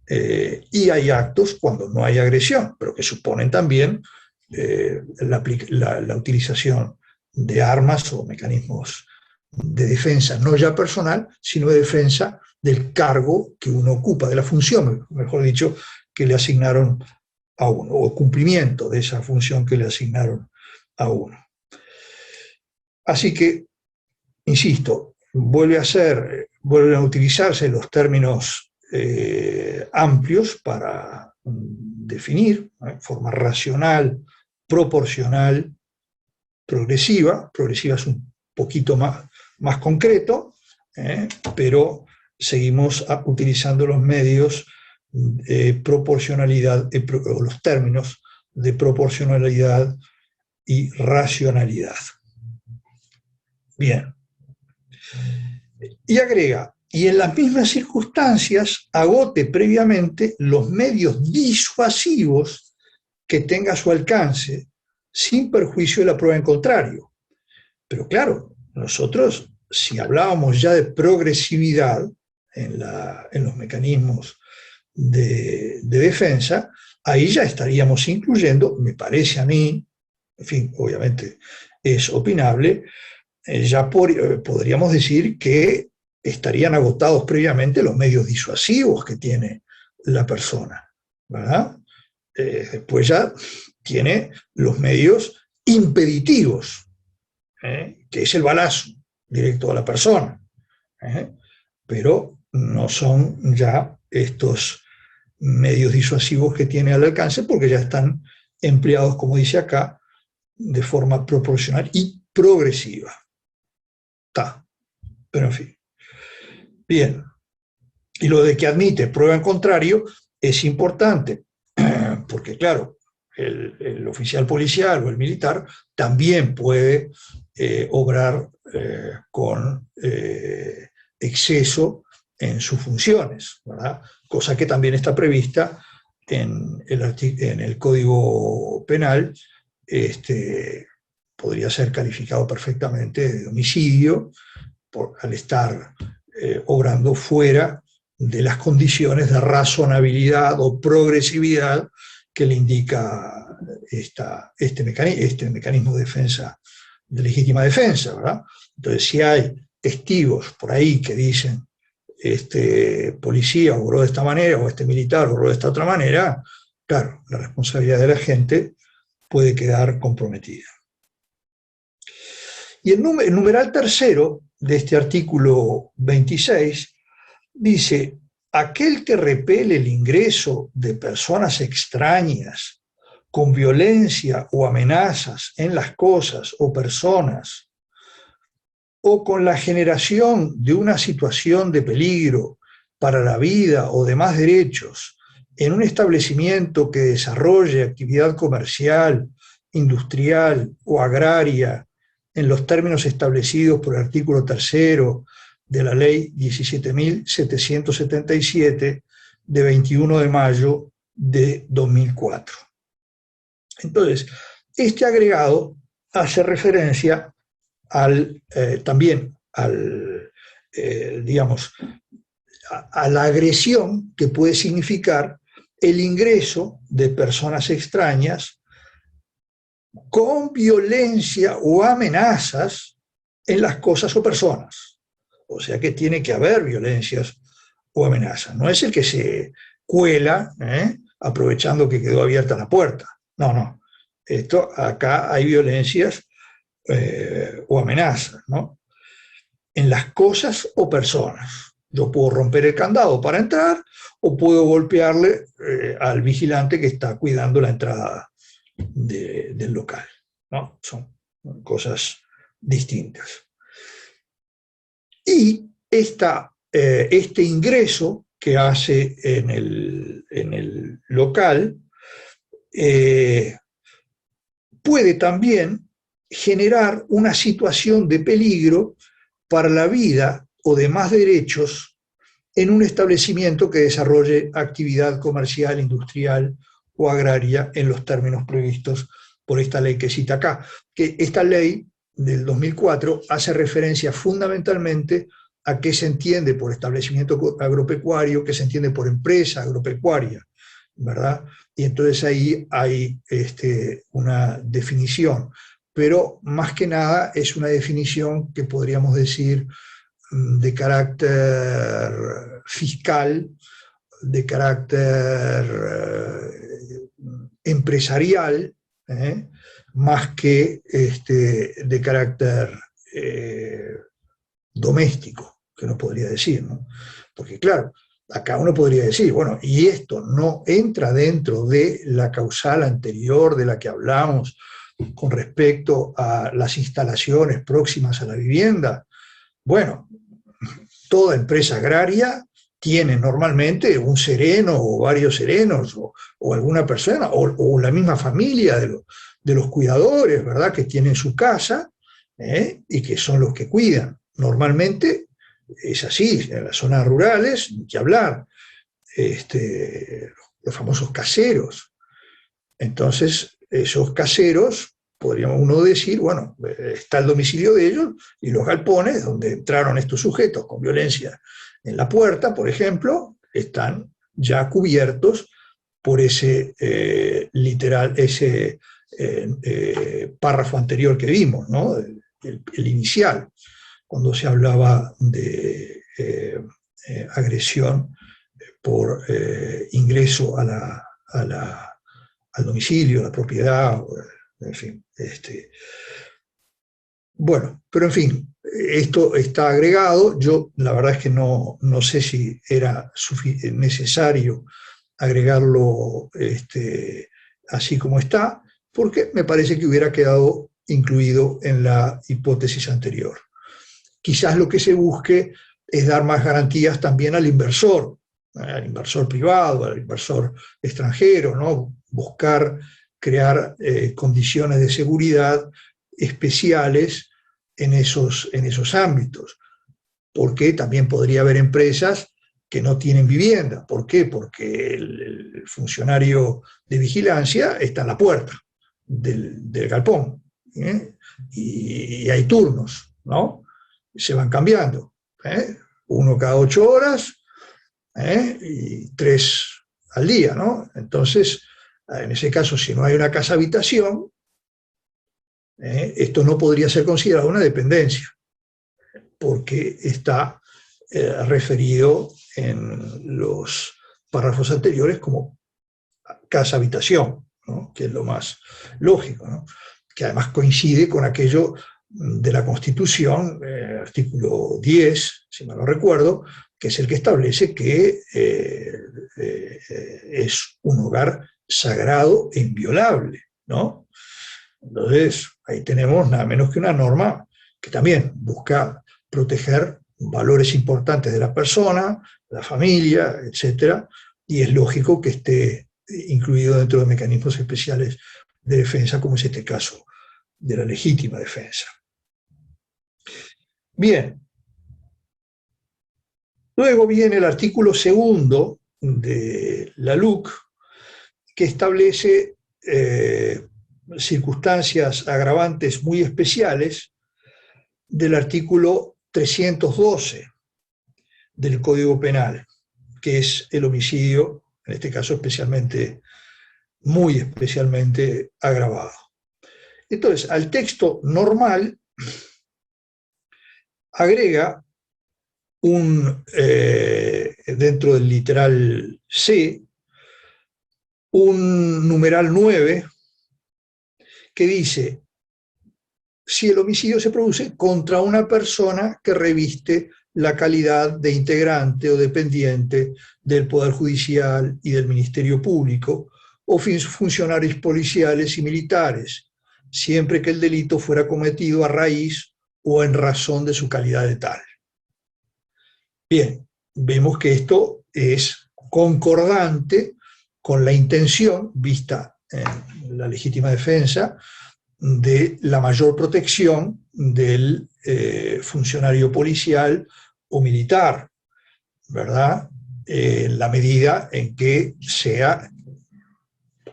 y hay actos cuando no hay agresión, pero que suponen también la utilización de armas o mecanismos de defensa, no ya personal, sino de defensa del cargo que uno ocupa, de la función, mejor dicho, que le asignaron a uno, o cumplimiento de esa función que le asignaron a uno. Así que, insisto, vuelven a utilizarse los términos amplios para definir, ¿no?, forma racional, proporcional, progresiva. Progresiva es un poquito más concreto, pero seguimos utilizando los medios de proporcionalidad, o los términos de proporcionalidad y racionalidad. Bien. Y agrega, y en las mismas circunstancias agote previamente los medios disuasivos que tenga a su alcance, sin perjuicio de la prueba en contrario. Pero claro, nosotros, si hablábamos ya de progresividad en los mecanismos de defensa, ahí ya estaríamos incluyendo, me parece a mí, en fin, obviamente es opinable, ya podríamos decir que estarían agotados previamente los medios disuasivos que tiene la persona, ¿verdad? Después ya tiene los medios impeditivos, que es el balazo directo a la persona, pero no son ya estos medios disuasivos que tiene al alcance porque ya están empleados, como dice acá, de forma proporcional y progresiva. Está, pero en fin. Bien. Y lo de que admite prueba en contrario es importante, porque claro, el oficial policial o el militar también puede obrar con exceso en sus funciones, ¿verdad? Cosa que también está prevista en el Código Penal. Podría ser calificado perfectamente de homicidio al estar obrando fuera de las condiciones de razonabilidad o progresividad que le indica este mecanismo de defensa, de legítima defensa, ¿verdad? Entonces, si hay testigos por ahí que dicen este policía obró de esta manera o este militar obró de esta otra manera, claro, la responsabilidad de la gente puede quedar comprometida. Y el numeral tercero de este artículo 26 dice: aquel que repele el ingreso de personas extrañas con violencia o amenazas en las cosas o personas, o con la generación de una situación de peligro para la vida o demás derechos en un establecimiento que desarrolle actividad comercial, industrial o agraria en los términos establecidos por el artículo 3º de la Ley 17.777 de 21 de mayo de 2004. Entonces, este agregado hace referencia también digamos, a la agresión que puede significar el ingreso de personas extrañas con violencia o amenazas en las cosas o personas. O sea que tiene que haber violencias o amenazas. No es el que se cuela aprovechando que quedó abierta la puerta. No, no. Acá hay violencias o amenazas, ¿no? En las cosas o personas. Yo puedo romper el candado para entrar o puedo golpearle al vigilante que está cuidando la entrada del local, ¿no? Son cosas distintas. Y este ingreso que hace en el local puede también generar una situación de peligro para la vida o demás derechos en un establecimiento que desarrolle actividad comercial, industrial o agraria en los términos previstos por esta ley que cita acá. Que esta ley del 2004 hace referencia fundamentalmente a qué se entiende por establecimiento agropecuario, qué se entiende por empresa agropecuaria, ¿verdad? Y entonces ahí hay una definición, pero más que nada es una definición que podríamos decir de carácter fiscal, de carácter empresarial, más que de carácter doméstico, que uno podría decir, ¿no? Porque claro, acá uno podría decir, bueno, y esto no entra dentro de la causal anterior de la que hablamos con respecto a las instalaciones próximas a la vivienda. Bueno, toda empresa agraria tiene normalmente un sereno o varios serenos o alguna persona o la misma familia de los cuidadores, ¿verdad?, que tienen su casa y que son los que cuidan. Normalmente es así, en las zonas rurales, ni que hablar, los famosos caseros. Entonces, esos caseros, podríamos uno decir, bueno, está el domicilio de ellos y los galpones donde entraron estos sujetos con violencia en la puerta, por ejemplo, están ya cubiertos por ese párrafo anterior que vimos, ¿no? El inicial, cuando se hablaba de agresión por ingreso al domicilio, a la propiedad, en fin. Bueno, pero en fin, esto está agregado. Yo la verdad es que no sé si era necesario agregarlo así como está, porque me parece que hubiera quedado incluido en la hipótesis anterior. Quizás lo que se busque es dar más garantías también al inversor privado, al inversor extranjero, ¿no? Buscar crear condiciones de seguridad especiales en esos ámbitos, porque también podría haber empresas que no tienen vivienda. ¿Por qué? Porque el funcionario de vigilancia está en la puerta del galpón, ¿eh? Y hay turnos, ¿no? Se van cambiando, ¿eh? Uno cada 8 horas, y 3 al día, ¿no? Entonces, en ese caso, si no hay una casa habitación, esto no podría ser considerado una dependencia, porque está referido en los párrafos anteriores como casa habitación, ¿no? Que es lo más lógico, ¿no? Que además coincide con aquello de la Constitución, artículo 10, si mal no recuerdo, que es el que establece que es un hogar sagrado e inviolable, ¿no? Entonces, ahí tenemos nada menos que una norma que también busca proteger valores importantes de la persona, la familia, etcétera, y es lógico que esté incluido dentro de mecanismos especiales de defensa, como es este caso de la legítima defensa. Bien. Luego viene el artículo 2 de la LUC, que establece circunstancias agravantes muy especiales del artículo 312 del Código Penal, que es el homicidio, en este caso especialmente, muy especialmente agravado. Entonces, al texto normal agrega dentro del literal C, un numeral 9 que dice: si el homicidio se produce contra una persona que reviste la calidad de integrante o dependiente del Poder Judicial y del Ministerio Público, o funcionarios policiales y militares, siempre que el delito fuera cometido a raíz o en razón de su calidad de tal. Bien, vemos que esto es concordante con la intención vista en la legítima defensa de la mayor protección del funcionario policial o militar, ¿verdad? En la medida en que sea,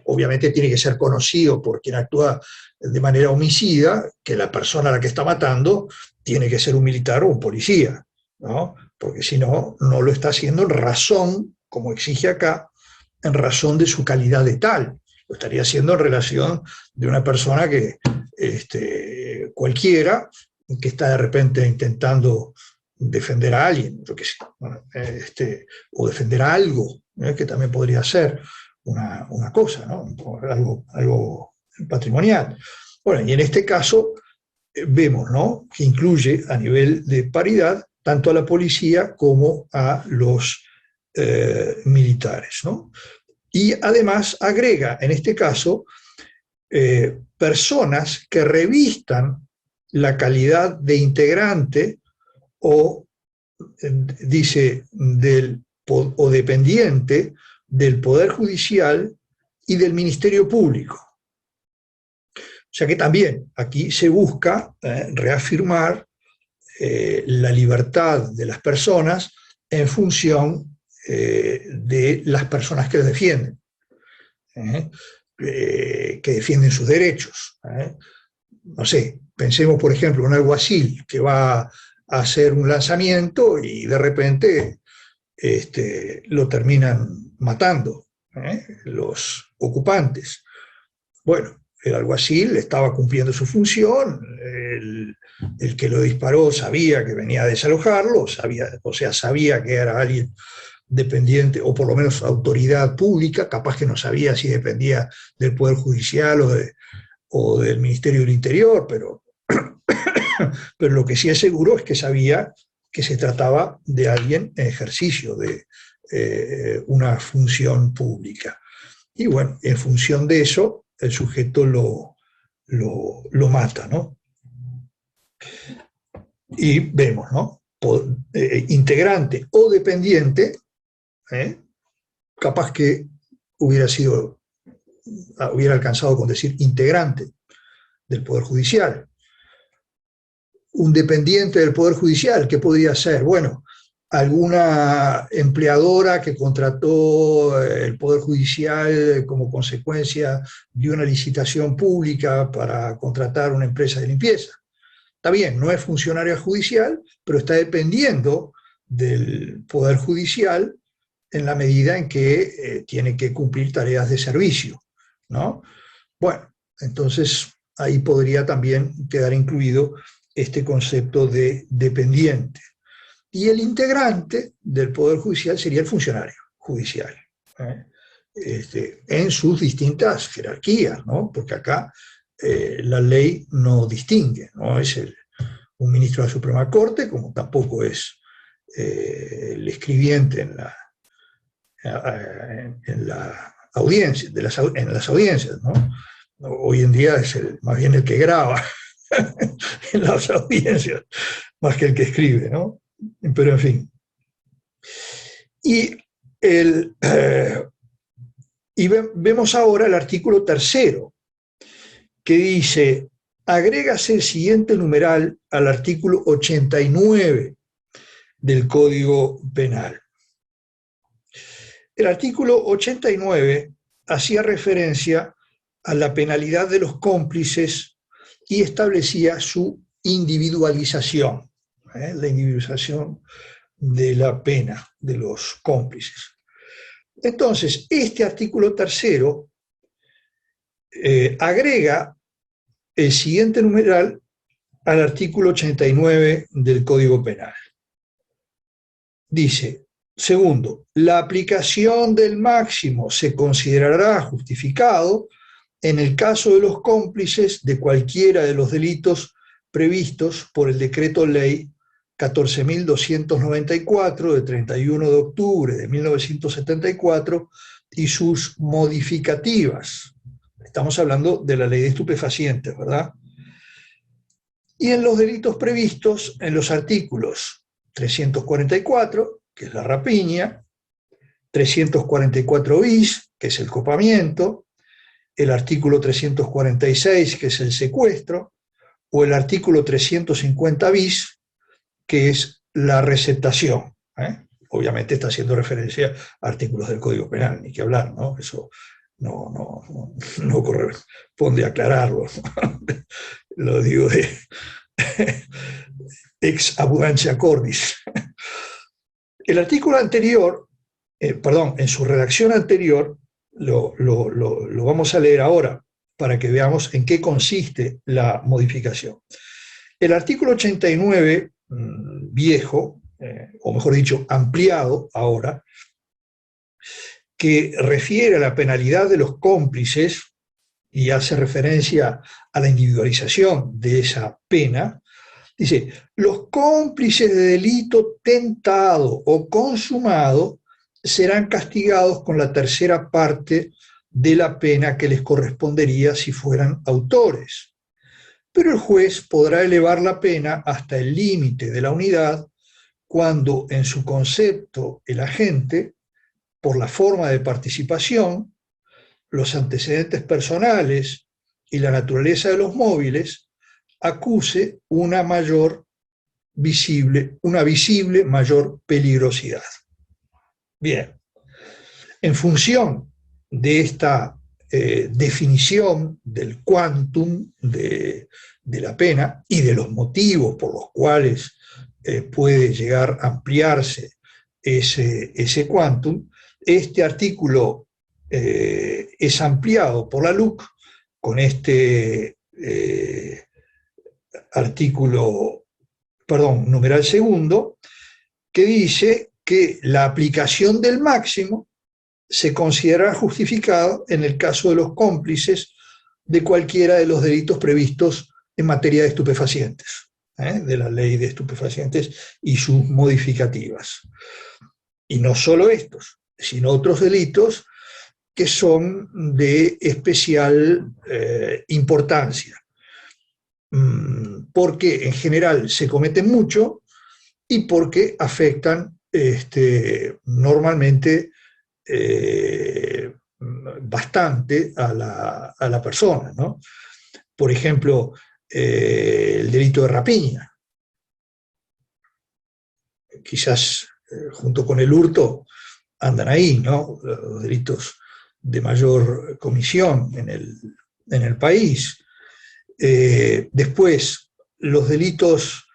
obviamente tiene que ser conocido por quien actúa de manera homicida, que la persona a la que está matando tiene que ser un militar o un policía, ¿no? Porque si no, no lo está haciendo en razón, como exige acá, en razón de su calidad de tal. Lo estaría haciendo en relación de una persona que, cualquiera, que está de repente intentando defender a alguien, yo qué sé, bueno, o defender a algo, que también podría ser una cosa, ¿no? Algo patrimonial. Bueno, y en este caso vemos, ¿no?, que incluye a nivel de paridad tanto a la policía como a los militares, ¿no? Y además agrega, en este caso, personas que revistan la calidad de integrante o, dice, o dependiente del Poder Judicial y del Ministerio Público. O sea que también aquí se busca reafirmar la libertad de las personas en función de las personas que las defienden, que defienden sus derechos. No sé, pensemos por ejemplo en un alguacil que va a hacer un lanzamiento y de repente lo terminan matando los ocupantes. Bueno, el alguacil estaba cumpliendo su función, el que lo disparó sabía que venía a desalojarlo, sabía que era alguien dependiente, o por lo menos autoridad pública, capaz que no sabía si dependía del Poder Judicial o del Ministerio del Interior, pero lo que sí es seguro es que sabía que se trataba de alguien en ejercicio de una función pública. y bueno, en función de eso, el sujeto lo mata, ¿no? Y vemos, ¿no? Integrante o dependiente, capaz que hubiera alcanzado con decir integrante del Poder Judicial. Un dependiente del Poder Judicial, ¿qué podría ser? Bueno, alguna empleadora que contrató el Poder Judicial como consecuencia de una licitación pública para contratar una empresa de limpieza. Está bien, no es funcionaria judicial, pero está dependiendo del Poder Judicial en la medida en que tiene que cumplir tareas de servicio, ¿no? Bueno, entonces ahí podría también quedar incluido este concepto de dependiente. Y el integrante del Poder Judicial sería el funcionario judicial, en sus distintas jerarquías, ¿no? Porque acá la ley no distingue, no es un ministro de la Suprema Corte, como tampoco es el escribiente en la audiencia, en las audiencias, ¿no? Hoy en día es más bien el que graba en las audiencias, más que el que escribe, ¿no? Pero en fin. Y vemos ahora el artículo 3º, que dice: agrégase el siguiente numeral al artículo 89 del Código Penal. El artículo 89 hacía referencia a la penalidad de los cómplices y establecía su individualización, la individualización de la pena de los cómplices. Entonces, este artículo 3º agrega el siguiente numeral al artículo 89 del Código Penal. Dice: segundo, la aplicación del máximo se considerará justificado en el caso de los cómplices de cualquiera de los delitos previstos por el Decreto Ley 14.294 de 31 de octubre de 1974 y sus modificativas. Estamos hablando de la Ley de Estupefacientes, ¿verdad? Y en los delitos previstos en los artículos 344, que es la rapiña, 344 bis, que es el copamiento, el artículo 346, que es el secuestro, o el artículo 350 bis, que es la receptación. Obviamente está haciendo referencia a artículos del Código Penal, ni que hablar, ¿no? Eso no corresponde aclararlo. Lo digo de ex abundancia cordis. El artículo anterior, en su redacción anterior, lo vamos a leer ahora para que veamos en qué consiste la modificación. El artículo 89, viejo, o mejor dicho, ampliado ahora, que refiere a la penalidad de los cómplices y hace referencia a la individualización de esa pena, dice: los cómplices de delito tentado o consumado serán castigados con la tercera parte de la pena que les correspondería si fueran autores. Pero el juez podrá elevar la pena hasta el límite de la unidad cuando, en su concepto, el agente, por la forma de participación, los antecedentes personales y la naturaleza de los móviles, acuse una visible mayor peligrosidad. Bien, en función de esta definición del quantum de la pena y de los motivos por los cuales puede llegar a ampliarse ese quantum, este artículo es ampliado por la LUC con este numeral segundo, que dice que la aplicación del máximo se considera justificada en el caso de los cómplices de cualquiera de los delitos previstos en materia de estupefacientes, de la Ley de Estupefacientes y sus modificativas. Y no solo estos, sino otros delitos que son de especial importancia, porque en general se cometen mucho y porque afectan normalmente bastante a la persona, ¿no? Por ejemplo, el delito de rapiña. Quizás junto con el hurto andan ahí, ¿no? Los delitos de mayor comisión en el país. Después, los delitos,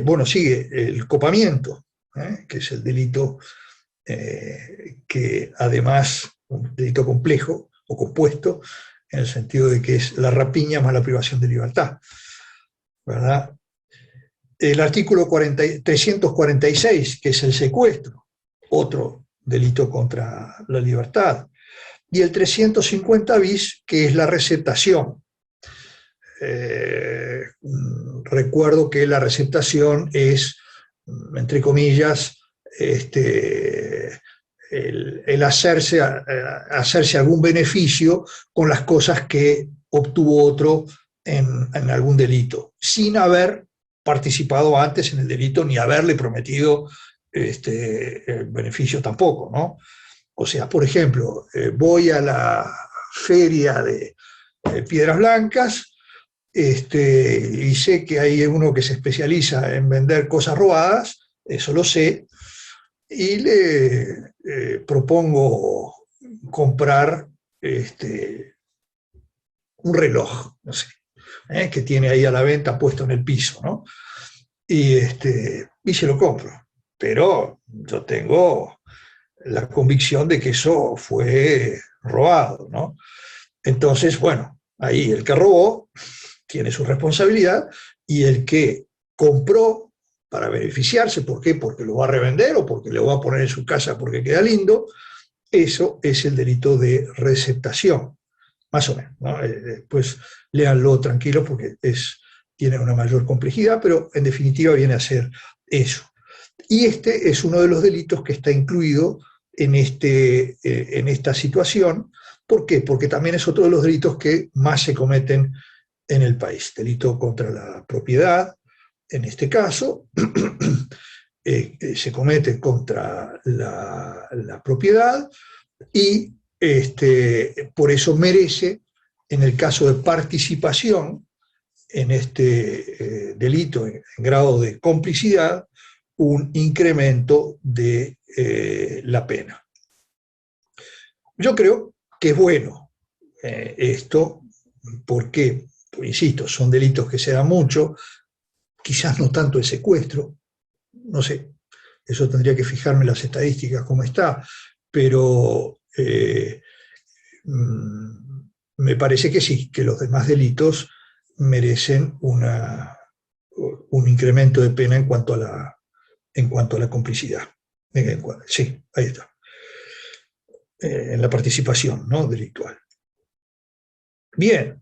bueno, sigue el copamiento, que es el delito que además, un delito complejo o compuesto, en el sentido de que es la rapiña más la privación de libertad, ¿verdad? El artículo 346, que es el secuestro, otro delito contra la libertad, y el 350 bis, que es la receptación. Recuerdo que la receptación es, entre comillas, el hacerse algún beneficio con las cosas que obtuvo otro en algún delito, sin haber participado antes en el delito ni haberle prometido el beneficio tampoco, ¿no? O sea, por ejemplo, voy a la feria de Piedras Blancas y sé que hay uno que se especializa en vender cosas robadas, eso lo sé, y le propongo comprar un reloj, no sé, que tiene ahí a la venta puesto en el piso, ¿no? Y se lo compro. Pero yo tengo la convicción de que eso fue robado, ¿no? Entonces, bueno, ahí el que robó tiene su responsabilidad y el que compró para beneficiarse, ¿por qué? Porque lo va a revender o porque lo va a poner en su casa porque queda lindo, eso es el delito de receptación, más o menos, ¿no? Después léanlo tranquilo porque tiene una mayor complejidad, pero en definitiva viene a ser eso. Y este es uno de los delitos que está incluido en esta situación. ¿Por qué? Porque también es otro de los delitos que más se cometen en el país. Delito contra la propiedad, en este caso, se comete contra la propiedad y por eso merece, en el caso de participación en este delito en grado de complicidad, un incremento de la pena. Yo creo que es bueno esto, porque, insisto, son delitos que se dan mucho, quizás no tanto el secuestro, no sé, eso tendría que fijarme en las estadísticas cómo está, pero me parece que sí, que los demás delitos merecen un incremento de pena en cuanto a la complicidad. Sí, ahí está. En la participación, ¿no?, delictual. Bien.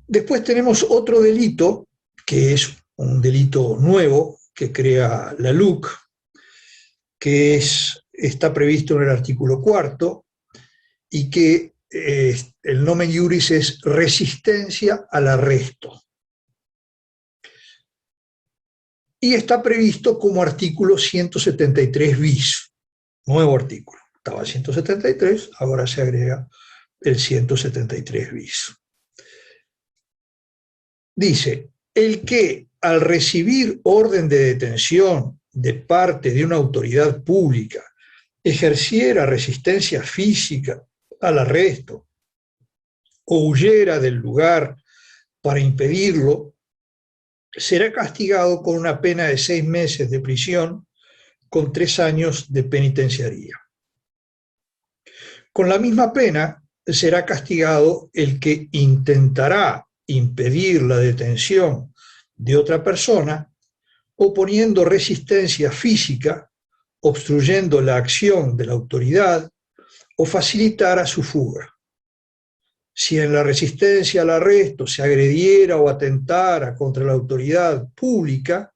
Después tenemos otro delito, que es un delito nuevo que crea la LUC, que está previsto en el artículo 4 y que el nomen iuris es resistencia al arresto. Y está previsto como artículo 173 bis, nuevo artículo. Estaba el 173, ahora se agrega el 173 bis. Dice, el que al recibir orden de detención de parte de una autoridad pública ejerciera resistencia física al arresto o huyera del lugar para impedirlo, será castigado con una pena de 6 meses de prisión con 3 años de penitenciaría. Con la misma pena será castigado el que intentará impedir la detención de otra persona oponiendo resistencia física, obstruyendo la acción de la autoridad o facilitara su fuga. Si en la resistencia al arresto se agrediera o atentara contra la autoridad pública,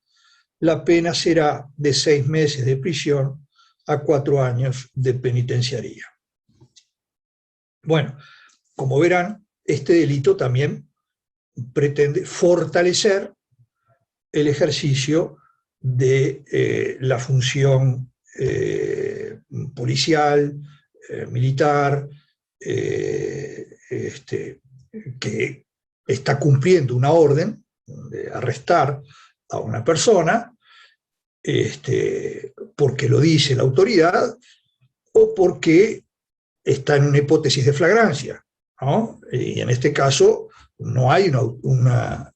la pena será de 6 meses de prisión a 4 años de penitenciaría. Bueno, como verán, este delito también pretende fortalecer el ejercicio de la función policial, militar, que está cumpliendo una orden de arrestar a una persona porque lo dice la autoridad o porque está en una hipótesis de flagrancia, ¿no? Y en este caso no hay una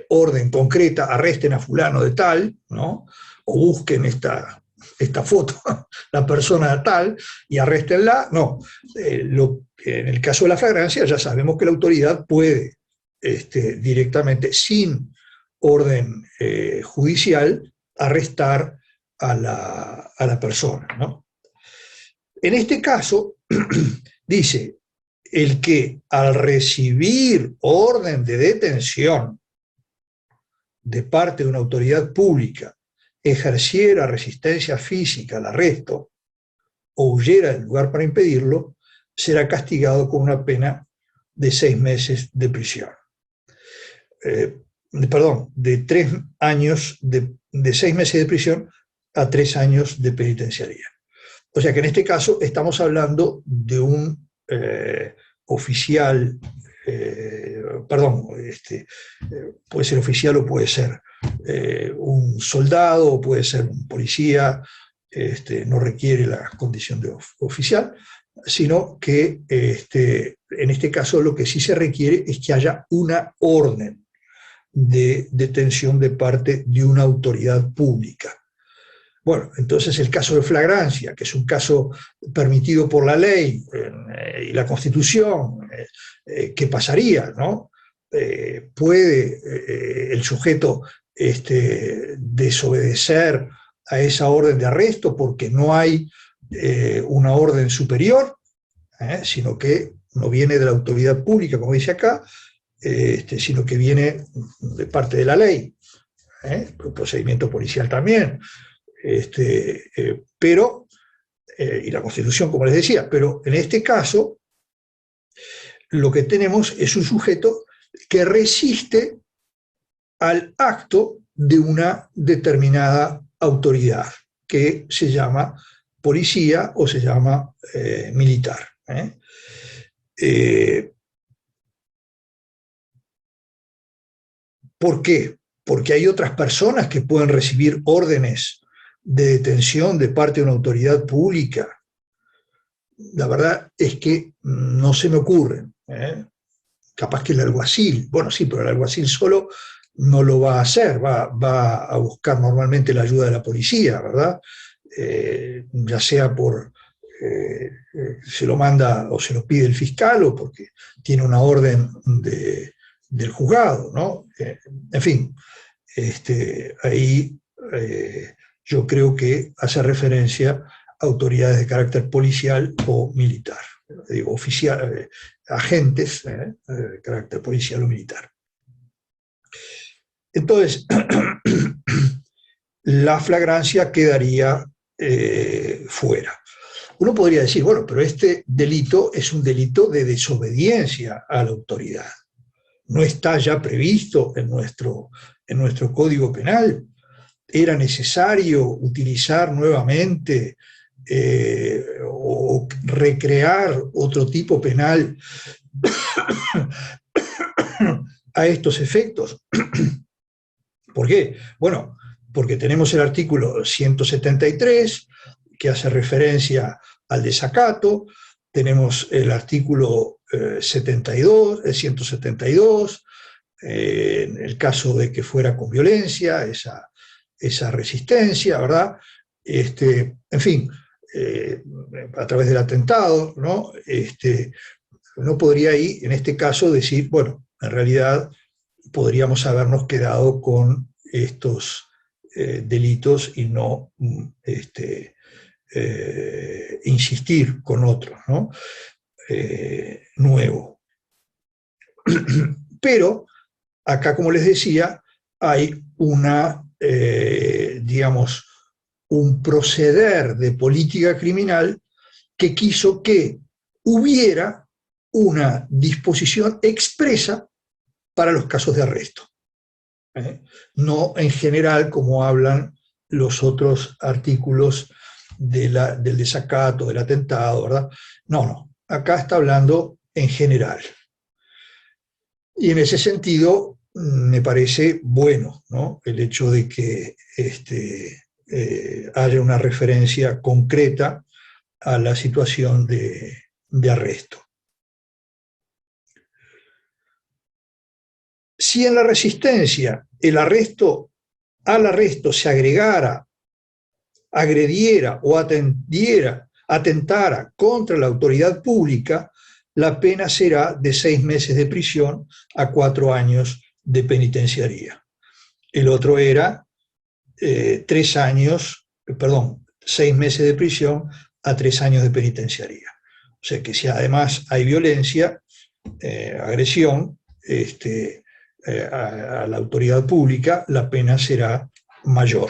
orden concreta, arresten a fulano de tal, ¿no? O busquen esta foto, la persona tal, y arréstenla. No, en el caso de la flagrancia ya sabemos que la autoridad puede directamente, sin orden judicial, arrestar a la persona, ¿no? En este caso, dice, el que al recibir orden de detención de parte de una autoridad pública ejerciera resistencia física al arresto o huyera del lugar para impedirlo, será castigado con una pena de 6 meses de prisión. De 3 años, de 6 meses de prisión a 3 años de penitenciaría. O sea que en este caso estamos hablando de un oficial, puede ser oficial o puede ser un soldado o puede ser un policía, no requiere la condición de oficial, sino que en este caso lo que sí se requiere es que haya una orden de detención de parte de una autoridad pública. Bueno, entonces el caso de flagrancia, que es un caso permitido por la ley y la Constitución, ¿qué pasaría, no? ¿Puede el sujeto desobedecer a esa orden de arresto porque no hay una orden superior, sino que no viene de la autoridad pública, como dice acá, sino que viene de parte de la ley, el procedimiento policial también? Y la Constitución, como les decía, pero en este caso lo que tenemos es un sujeto que resiste al acto de una determinada autoridad, que se llama policía o se llama militar. ¿Por qué? Porque hay otras personas que pueden recibir órdenes de detención de parte de una autoridad pública. La verdad es que no se me ocurre. Capaz que el alguacil, bueno, sí, pero el alguacil solo no lo va a hacer, va a buscar normalmente la ayuda de la policía, ¿verdad? Ya sea por se lo manda o se lo pide el fiscal o porque tiene una orden del juzgado, ¿no? En fin, ahí yo creo que hace referencia a autoridades de carácter policial o militar, digo, agentes de carácter policial o militar. Entonces, la flagrancia quedaría fuera. Uno podría decir, bueno, pero este delito es un delito de desobediencia a la autoridad. No está ya previsto en nuestro Código Penal. Era necesario utilizar nuevamente o recrear otro tipo penal a estos efectos. ¿Por qué? Bueno, porque tenemos el artículo 173, que hace referencia al desacato, tenemos el artículo 172, en el caso de que fuera con violencia, esa resistencia, ¿verdad? En fin, a través del atentado, ¿no? Uno podría ahí, en este caso, decir, bueno, en realidad podríamos habernos quedado con estos delitos y no insistir con otros, ¿no? Nuevo. Pero acá, como les decía, hay una, digamos, un proceder de política criminal que quiso que hubiera una disposición expresa para los casos de arresto. No en general como hablan los otros artículos del desacato, del atentado, ¿verdad? No, no, acá está hablando en general. Y en ese sentido me parece bueno, ¿no?, el hecho de que haya una referencia concreta a la situación de arresto. Si en la resistencia al arresto se agregara, agrediera o atentara contra la autoridad pública, la pena será de 6 meses de prisión a 4 años de penitenciaría. El otro era 6 meses de prisión a 3 años de penitenciaría. O sea que si además hay violencia, agresión, a la autoridad pública, la pena será mayor.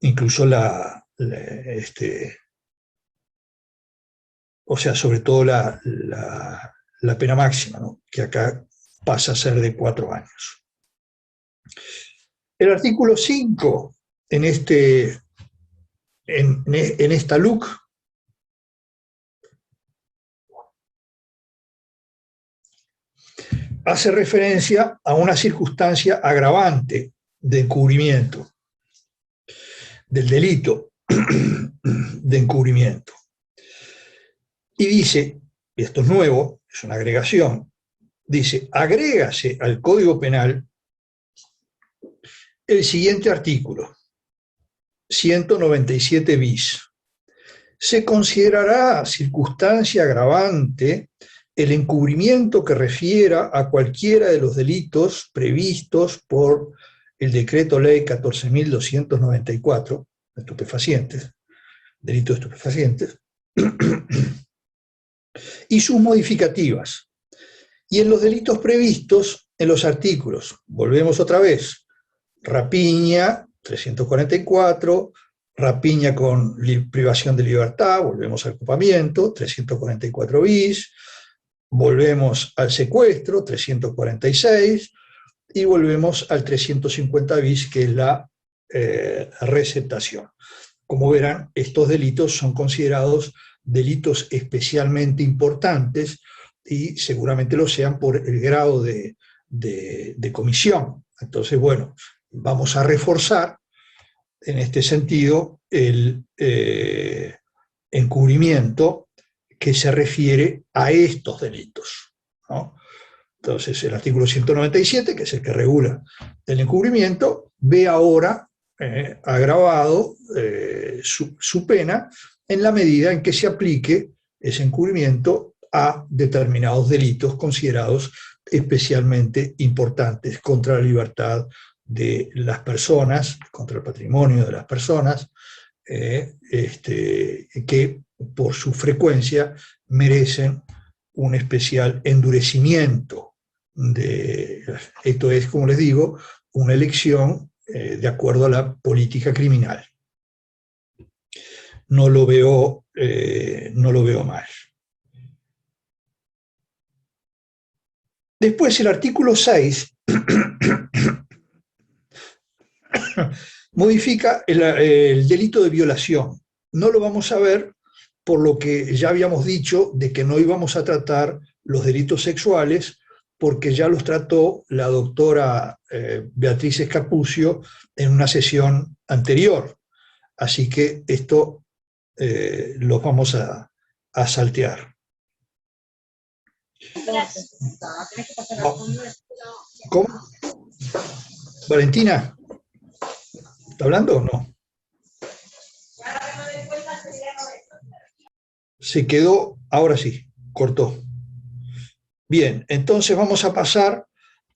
Incluso o sea, sobre todo la pena máxima, ¿no?, que acá pasa a ser de 4 años. El artículo 5 en esta LUC hace referencia a una circunstancia agravante de encubrimiento, del delito de encubrimiento. Y dice, y esto es nuevo, es una agregación, dice, agrégase al Código Penal el siguiente artículo, 197 bis. Se considerará circunstancia agravante el encubrimiento que refiera a cualquiera de los delitos previstos por el Decreto Ley 14.294, estupefacientes, delitos de estupefacientes, y sus modificativas. Y en los delitos previstos en los artículos, volvemos otra vez, rapiña, 344, rapiña con privación de libertad, volvemos al ocupamiento, 344 bis, volvemos al secuestro, 346, y volvemos al 350 bis, que es la receptación. Como verán, estos delitos son considerados delitos especialmente importantes y seguramente lo sean por el grado de comisión. Entonces, bueno, vamos a reforzar en este sentido el encubrimiento que se refiere a estos delitos, ¿no? Entonces, el artículo 197, que es el que regula el encubrimiento, ve ahora agravado su pena en la medida en que se aplique ese encubrimiento a determinados delitos considerados especialmente importantes contra la libertad de las personas, contra el patrimonio de las personas, que por su frecuencia merecen un especial endurecimiento. Esto es, como les digo, una elección de acuerdo a la política criminal. No lo veo mal. Después, el artículo 6 modifica el delito de violación. No lo vamos a ver por lo que ya habíamos dicho de que no íbamos a tratar los delitos sexuales, porque ya los trató la doctora Beatriz Escapucio en una sesión anterior. Así que esto los vamos a saltear. ¿Cómo? ¿Valentina? ¿Está hablando o no? Se quedó, ahora sí, cortó. Bien, entonces vamos a pasar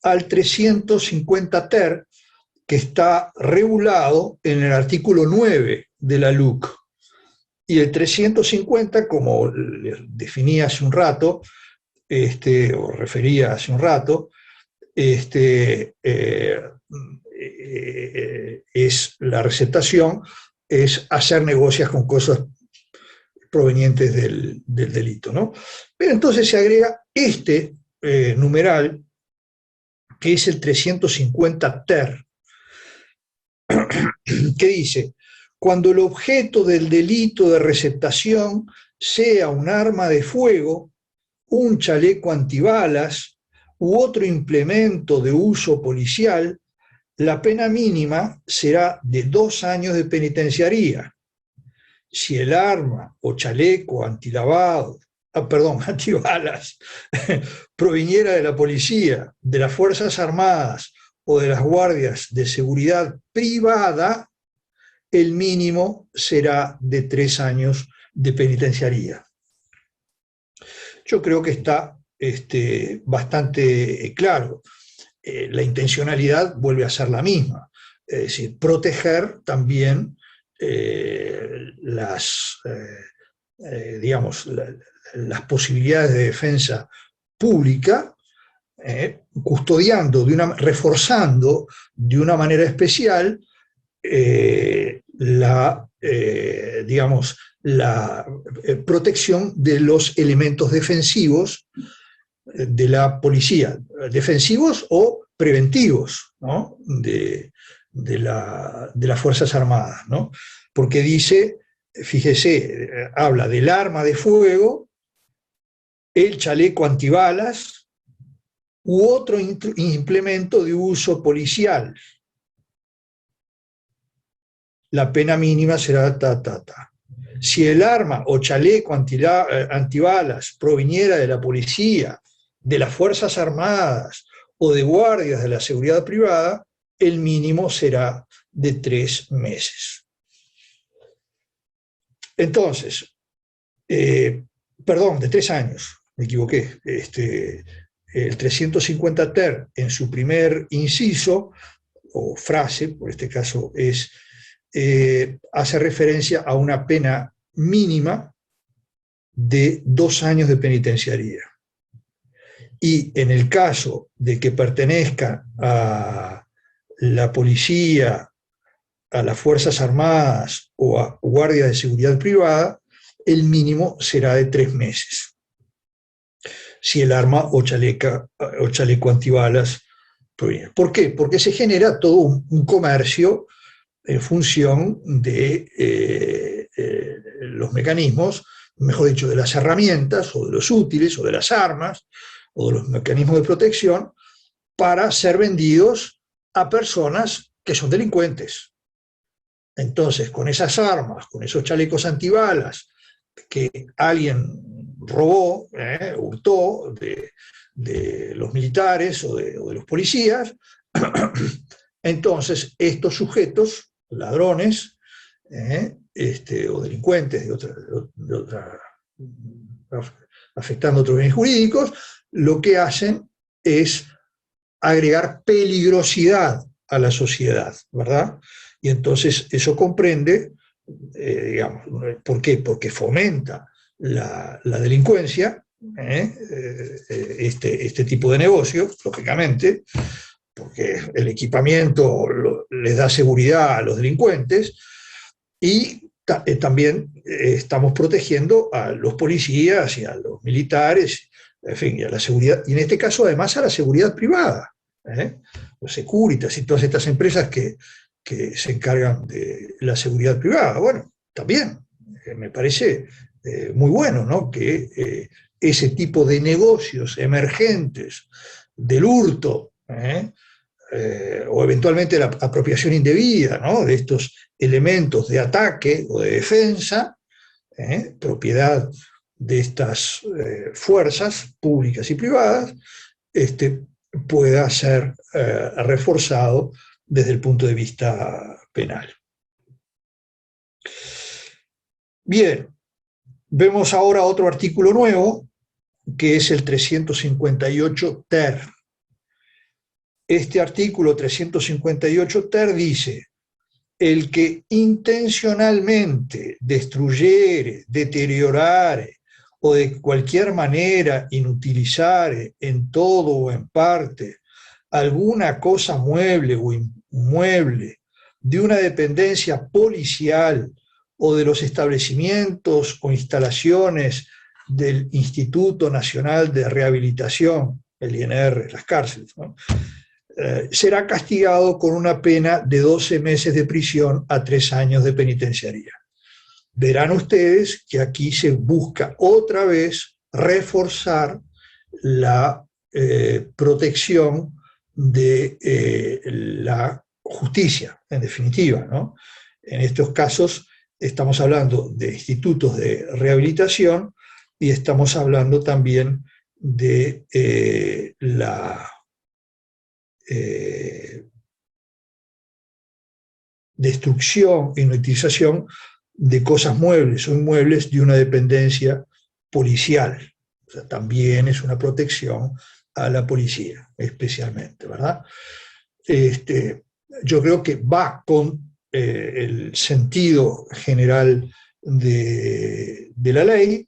al 350 ter, que está regulado en el artículo 9 de la LUC. Y el 350, como definí hace un rato, o refería hace un rato, es la receptación, es hacer negocios con cosas provenientes del delito, ¿no? Pero entonces se agrega este numeral, que es el 350 ter, que dice: cuando el objeto del delito de receptación sea un arma de fuego, un chaleco antibalas u otro implemento de uso policial, la pena mínima será de 2 años de penitenciaría. Si el arma o chaleco antilavado, antibalas, proviniera de la policía, de las Fuerzas Armadas o de las guardias de seguridad privada, el mínimo será de 3 años de penitenciaría. Yo creo que está bastante claro. La intencionalidad vuelve a ser la misma, es decir, proteger también las posibilidades de defensa pública, reforzando de una manera especial la protección de los elementos defensivos de la policía, defensivos o preventivos, ¿no? de las Fuerzas Armadas, ¿no? Porque dice, fíjese, habla del arma de fuego, el chaleco antibalas u otro implemento de uso policial. La pena mínima será Si el arma o chaleco antibalas proviniera de la policía, de las Fuerzas Armadas o de guardias de la seguridad privada, el mínimo será de 3 meses. Entonces, de 3 años, me equivoqué. El 350 ter, en su primer inciso, o frase, por este caso, hace referencia a una pena mínima de 2 años de penitenciaría. Y en el caso de que pertenezca a la policía, a las Fuerzas Armadas o a guardias de seguridad privada, el mínimo será de 3 meses. Si el arma o chaleco antibalas proviene. ¿Por qué? Porque se genera todo un comercio en función de los mecanismos, mejor dicho, de las herramientas o de los útiles o de las armas o de los mecanismos de protección para ser vendidos a personas que son delincuentes. Entonces, con esas armas, con esos chalecos antibalas que alguien robó, hurtó de los militares o de los policías, entonces estos sujetos, ladrones o delincuentes afectando otros bienes jurídicos, lo que hacen es agregar peligrosidad a la sociedad, ¿verdad? Y entonces eso comprende, ¿por qué? Porque fomenta la delincuencia, este tipo de negocio, lógicamente, porque el equipamiento les da seguridad a los delincuentes, y también estamos protegiendo a los policías y a los militares, en fin, y a la seguridad, y en este caso además a la seguridad privada, los Securitas y todas estas empresas que se encargan de la seguridad privada. Bueno, también me parece muy bueno, ¿no?, que ese tipo de negocios emergentes del hurto, o eventualmente la apropiación indebida, ¿no?, de estos elementos de ataque o de defensa, propiedad de estas fuerzas públicas y privadas, pueda ser reforzado desde el punto de vista penal. Bien, vemos ahora otro artículo nuevo, que es el 358 ter. Este artículo 358 ter dice: el que intencionalmente destruyere, deteriorare o de cualquier manera inutilizare en todo o en parte alguna cosa mueble un mueble de una dependencia policial o de los establecimientos o instalaciones del Instituto Nacional de Rehabilitación, el INR, las cárceles, ¿no? Será castigado con una pena de 12 meses de prisión a 3 años de penitenciaría. Verán ustedes que aquí se busca otra vez reforzar la protección de la justicia, en definitiva, ¿no? En estos casos estamos hablando de institutos de rehabilitación y estamos hablando también de la destrucción e inutilización de cosas muebles o inmuebles de una dependencia policial. O sea, también es una protección a la policía, especialmente, ¿verdad? Yo creo que va con el sentido general de la ley.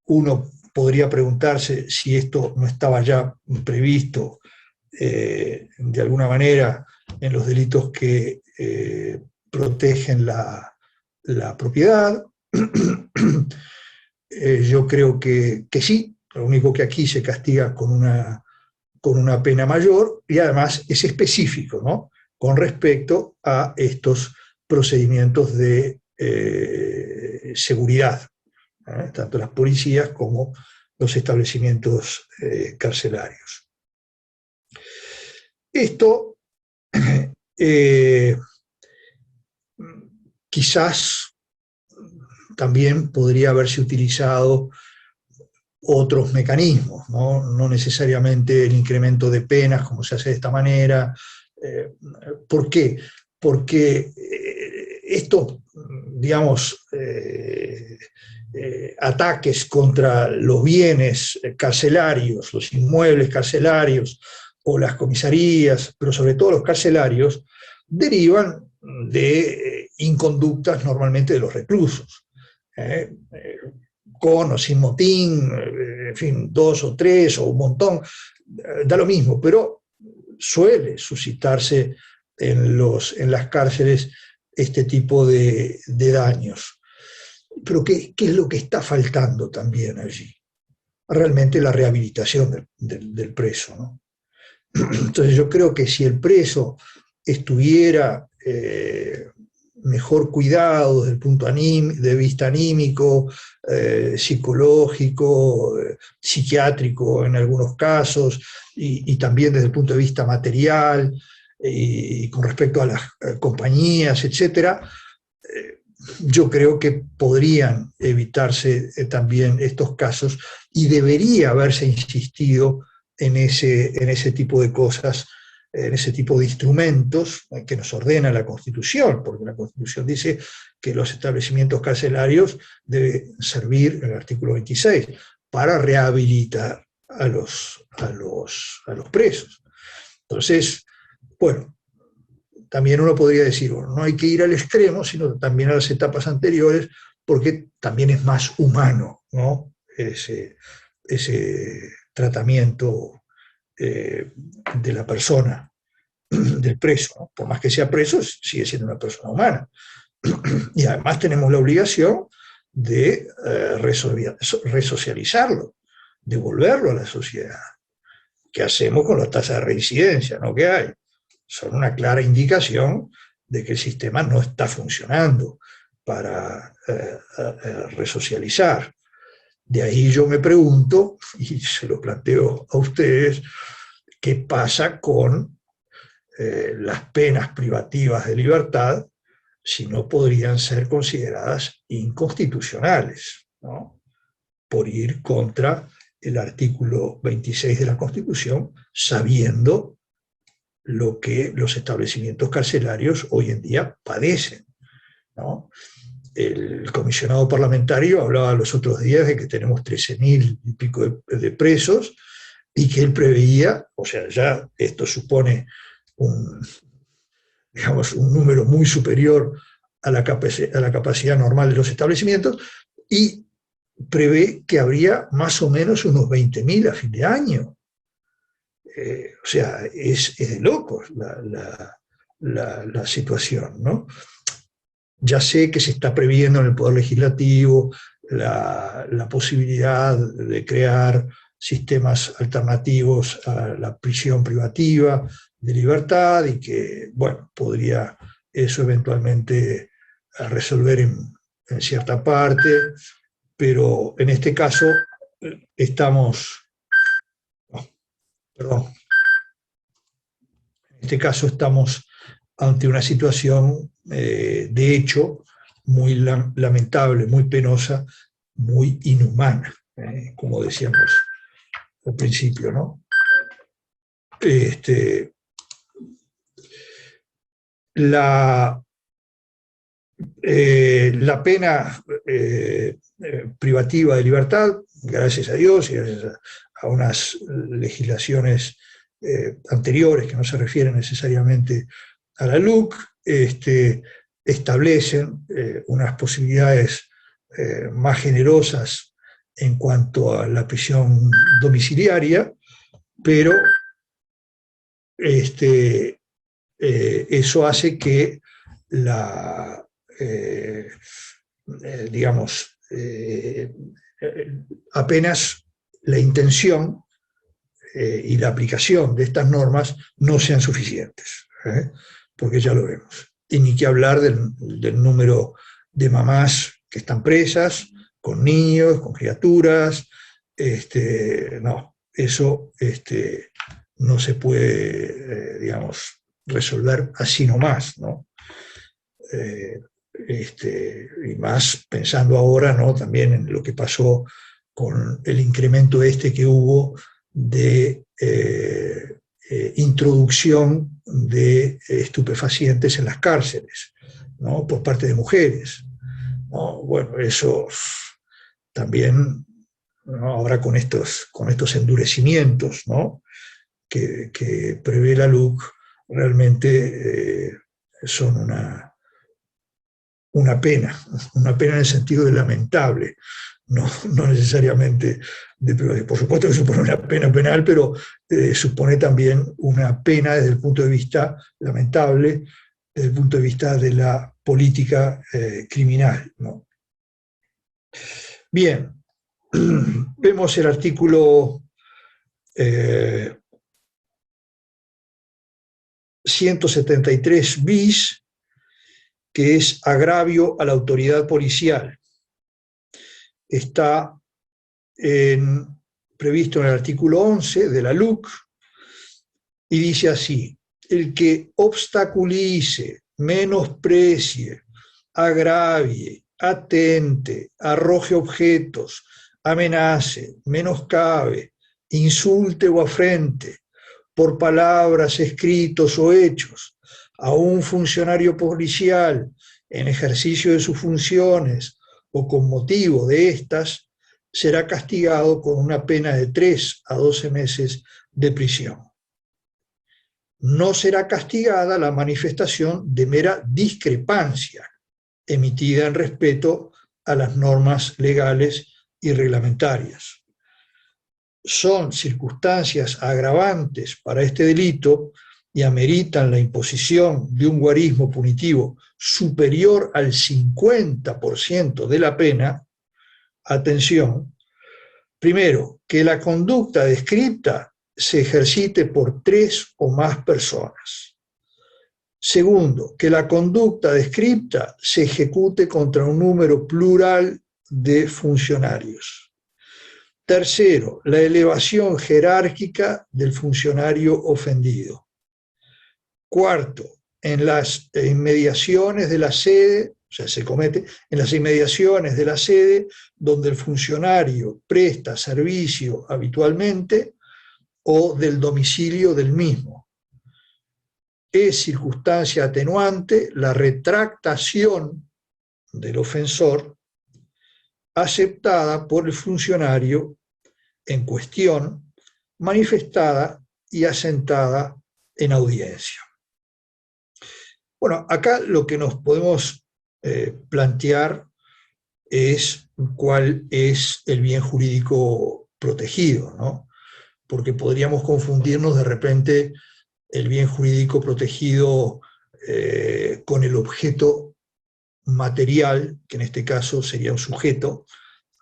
Uno podría preguntarse si esto no estaba ya previsto de alguna manera en los delitos que protegen la propiedad. Yo creo que sí, lo único que aquí se castiga con una pena mayor y además es específico, ¿no?, con respecto a estos procedimientos de seguridad, tanto las policías como los establecimientos carcelarios. Esto quizás también podría haberse utilizado otros mecanismos, no necesariamente el incremento de penas como se hace de esta manera. ¿Por qué? Porque estos, digamos, ataques contra los bienes carcelarios, los inmuebles carcelarios o las comisarías, pero sobre todo los carcelarios, derivan de inconductas normalmente de los reclusos. Con o sin motín, en fin, 2 o 3 o un montón, da lo mismo, pero suele suscitarse en las cárceles este tipo de daños. Pero ¿qué es lo que está faltando también allí? Realmente la rehabilitación del preso, ¿no? Entonces yo creo que si el preso estuviera mejor cuidado desde el punto de vista anímico, psicológico, psiquiátrico en algunos casos, y también desde el punto de vista material, y con respecto a las compañías, etc., yo creo que podrían evitarse también estos casos y debería haberse insistido en ese tipo de cosas, en ese tipo de instrumentos que nos ordena la Constitución, porque la Constitución dice que los establecimientos carcelarios deben servir, en el artículo 26, para rehabilitar a los presos. Entonces, bueno, también uno podría decir, bueno, no hay que ir al extremo, sino también a las etapas anteriores, porque también es más humano, ¿no?, ese tratamiento de la persona, del preso, ¿no? Por más que sea preso, sigue siendo una persona humana. Y además tenemos la obligación de resocializarlo, devolverlo a la sociedad. ¿Qué hacemos con las tasas de reincidencia, ¿no?, que hay? Son una clara indicación de que el sistema no está funcionando para resocializar. De ahí yo me pregunto, y se lo planteo a ustedes, ¿qué pasa con las penas privativas de libertad si no podrían ser consideradas inconstitucionales, ¿no?, por ir contra el artículo 26 de la Constitución, sabiendo lo que los establecimientos carcelarios hoy en día padecen, ¿no? El comisionado parlamentario hablaba los otros días de que tenemos 13.000 y pico de presos y que él preveía, o sea, ya esto supone digamos, un número muy superior a la capacidad normal de los establecimientos, y prevé que habría más o menos unos 20.000 a fin de año. O sea, es de locos la situación, ¿no? Ya sé que se está previendo en el Poder Legislativo la posibilidad de crear sistemas alternativos a la prisión privativa de libertad y que, bueno, podría eso eventualmente resolver en cierta parte, pero en este caso estamos, perdón, en este caso estamos ante una situación de hecho muy lamentable, muy penosa, muy inhumana, como decíamos al principio, ¿no? La pena privativa de libertad, gracias a Dios y gracias a unas legislaciones anteriores que no se refieren necesariamente a la LUC, establecen unas posibilidades más generosas en cuanto a la prisión domiciliaria, pero eso hace que digamos, apenas la intención y la aplicación de estas normas no sean suficientes, porque ya lo vemos. Y ni que hablar del número de mamás que están presas, con niños, con criaturas, no, eso no se puede, digamos, resolver así nomás, ¿no? Y más pensando ahora, ¿no?, también en lo que pasó con el incremento que hubo de introducción de estupefacientes en las cárceles, ¿no?, por parte de mujeres, ¿no? Bueno, eso también, ¿no?, ahora con estos endurecimientos, ¿no?, que prevé la LUC, realmente son una pena en el sentido de lamentable, no necesariamente de privacidad. Por supuesto que supone una pena penal, pero supone también una pena desde el punto de vista lamentable, desde el punto de vista de la política criminal, ¿no? Bien, vemos el artículo 173 bis, que es agravio a la autoridad policial. Está previsto en el artículo 11 de la LUC y dice así: el que obstaculice, menosprecie, agravie, atente, arroje objetos, amenace, menoscabe, insulte o afrente, por palabras, escritos o hechos, a un funcionario policial en ejercicio de sus funciones o con motivo de estas, será castigado con una pena de 3 a 12 meses de prisión. No será castigada la manifestación de mera discrepancia, emitida en respeto a las normas legales y reglamentarias. Son circunstancias agravantes para este delito y ameritan la imposición de un guarismo punitivo superior al 50% de la pena. Atención, primero, que la conducta descrita se ejercite por 3 o más personas. Segundo, que la conducta descrita se ejecute contra un número plural de funcionarios. Tercero, la elevación jerárquica del funcionario ofendido. Cuarto, en las inmediaciones de la sede, o sea, se comete en las inmediaciones de la sede donde el funcionario presta servicio habitualmente o del domicilio del mismo. Es circunstancia atenuante la retractación del ofensor aceptada por el funcionario en cuestión, manifestada y asentada en audiencia. Bueno, acá lo que nos podemos plantear es cuál es el bien jurídico protegido, ¿no? Porque podríamos confundirnos de repente el bien jurídico protegido con el objeto material, que en este caso sería un sujeto,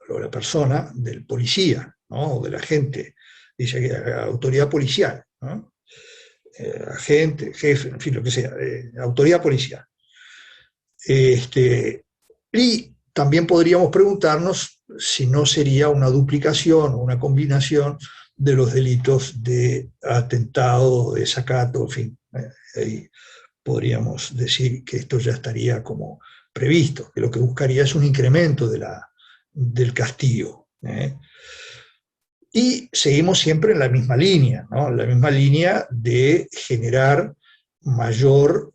o la persona del policía, ¿no? O del agente, dice que autoridad policial, ¿no? Agente, jefe, en fin, lo que sea, autoridad policial. Y también podríamos preguntarnos si no sería una duplicación o una combinación de los delitos de atentado, de desacato, en fin. Ahí podríamos decir que esto ya estaría como previsto, que lo que buscaría es un incremento del castigo. Y seguimos siempre en la misma línea, ¿no? La misma línea de generar mayor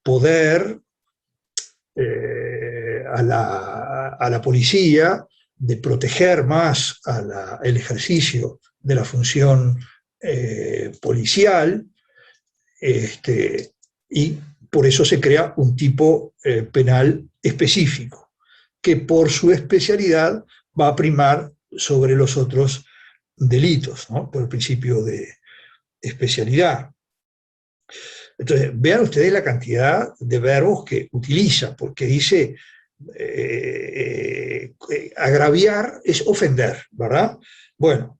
poder a la policía, de proteger más el ejercicio de la función policial, y por eso se crea un tipo penal específico, que por su especialidad va a primar sobre los otros delitos, ¿no? Por el principio de especialidad. Entonces, vean ustedes la cantidad de verbos que utiliza, porque dice agraviar es ofender, ¿verdad? Bueno,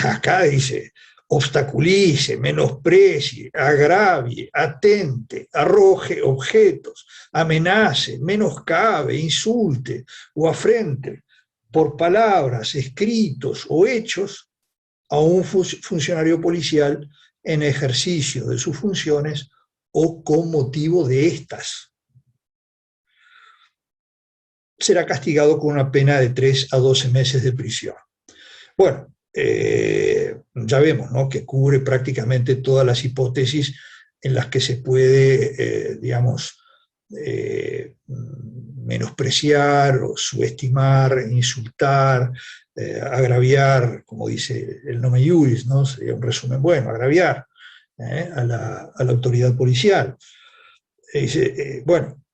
acá dice obstaculice, menosprecie, agravie, atente, arroje objetos, amenace, menoscabe, insulte o afrente por palabras, escritos o hechos a un funcionario policial en ejercicio de sus funciones o con motivo de estas. Será castigado con una pena de 3 a 12 meses de prisión. Bueno, ya vemos, ¿no?, que cubre prácticamente todas las hipótesis en las que se puede, digamos, menospreciar o subestimar, insultar, agraviar, como dice el nomen iuris, ¿no? Sería un resumen bueno, agraviar a la autoridad policial. Bueno,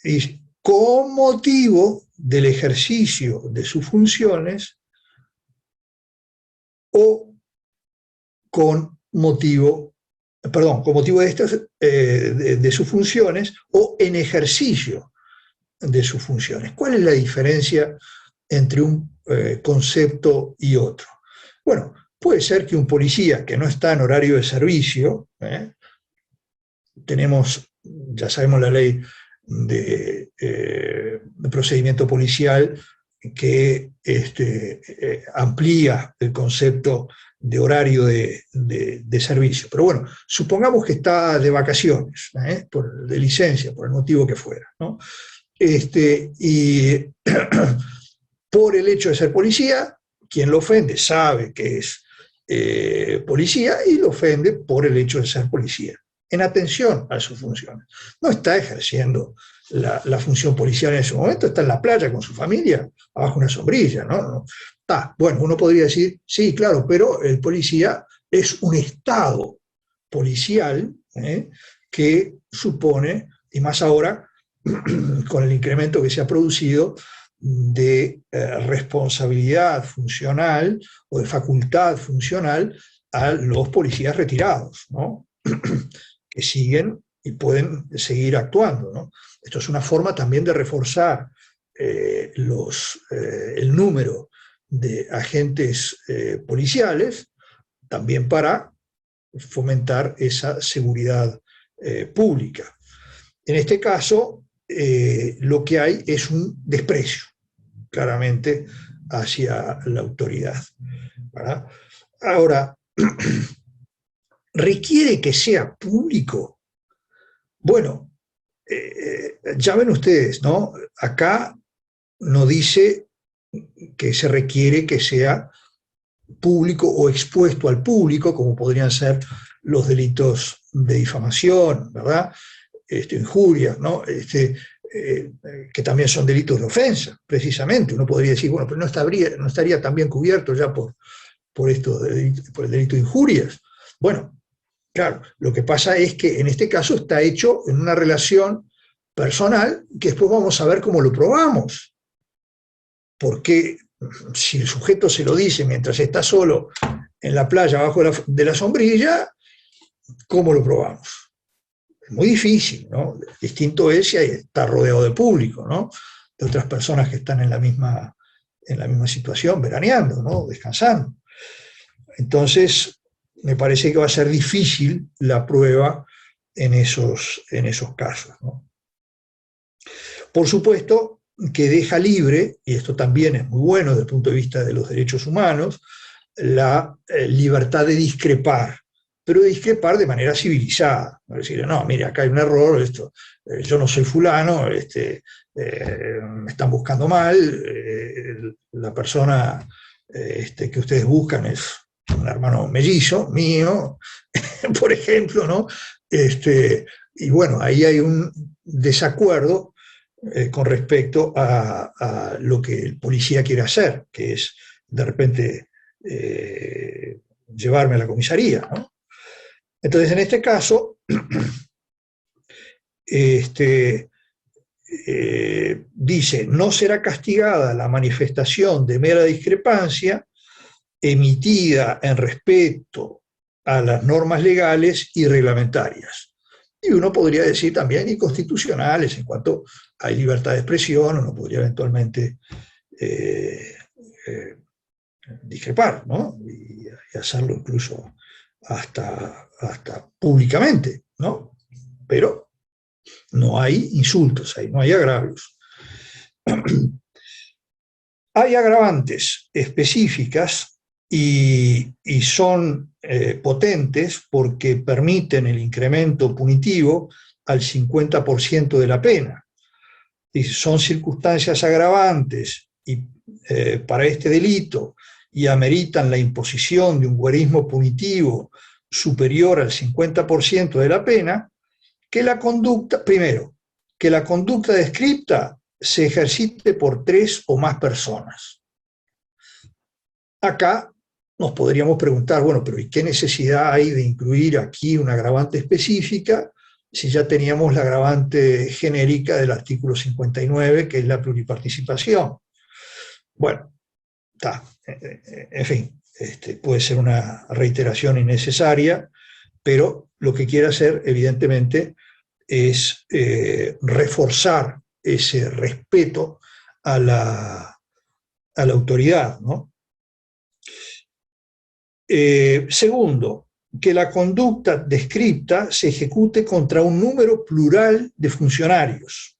y con motivo del ejercicio de sus funciones o con motivo de estas, de sus funciones o en ejercicio de sus funciones. ¿Cuál es la diferencia entre un concepto y otro? Bueno, puede ser que un policía que no está en horario de servicio, ya sabemos la ley de procedimiento policial que amplía el concepto de horario de servicio. Pero bueno, supongamos que está de vacaciones, de licencia, por el motivo que fuera, ¿no? Y por el hecho de ser policía, quien lo ofende sabe que es policía y lo ofende por el hecho de ser policía, en atención a sus funciones. No está ejerciendo la función policial en ese momento, está en la playa con su familia, abajo una sombrilla, ¿no? Bueno, uno podría decir, sí, claro, pero el policía es un estado policial que supone, y más ahora, con el incremento que se ha producido de responsabilidad funcional o de facultad funcional a los policías retirados, ¿no? Que siguen y pueden seguir actuando, ¿no? Esto es una forma también de reforzar el número de agentes policiales, también para fomentar esa seguridad pública. En este caso, lo que hay es un desprecio, claramente, hacia la autoridad, ¿verdad? Ahora, ¿requiere que sea público? Bueno, ya ven ustedes, ¿no? Acá no dice que se requiere que sea público o expuesto al público, como podrían ser los delitos de difamación, ¿verdad? Injurias, ¿no? Que también son delitos de ofensa, precisamente. Uno podría decir, bueno, pero no estaría también cubierto ya por el delito de injurias. Bueno, claro, lo que pasa es que en este caso está hecho en una relación personal que después vamos a ver cómo lo probamos. Porque si el sujeto se lo dice mientras está solo en la playa abajo de la sombrilla, ¿cómo lo probamos? muy difícil, ¿no? Distinto es si está rodeado de público, ¿no? De otras personas que están en la misma situación, veraneando, ¿no? Descansando. Entonces, me parece que va a ser difícil la prueba en esos casos, ¿no? Por supuesto que deja libre, y esto también es muy bueno desde el punto de vista de los derechos humanos, la libertad de discrepar, pero de discrepar de manera civilizada. No decir, no, mire, acá hay un error, yo no soy fulano, me están buscando mal, la persona que ustedes buscan es un hermano mellizo mío, por ejemplo, ¿no? Y bueno, ahí hay un desacuerdo con respecto a lo que el policía quiere hacer, que es de repente llevarme a la comisaría, ¿no? Entonces, en este caso, dice, no será castigada la manifestación de mera discrepancia emitida en respeto a las normas legales y reglamentarias. Y uno podría decir también y constitucionales, en cuanto hay libertad de expresión, uno podría eventualmente discrepar, ¿no? Y hacerlo incluso hasta públicamente, ¿no? Pero no hay insultos, no hay agravios. Hay agravantes específicas y son potentes porque permiten el incremento punitivo al 50% de la pena. Y son circunstancias agravantes para este delito y ameritan la imposición de un guarismo punitivo superior al 50% de la pena, que la conducta, primero, que la conducta descripta se ejercite por 3 o más personas. Acá nos podríamos preguntar, bueno, pero ¿y qué necesidad hay de incluir aquí una agravante específica si ya teníamos la agravante genérica del artículo 59, que es la pluriparticipación? Bueno, está, en fin, puede ser una reiteración innecesaria, pero lo que quiere hacer, evidentemente, es reforzar ese respeto a la autoridad, ¿no? Segundo, que la conducta descripta se ejecute contra un número plural de funcionarios.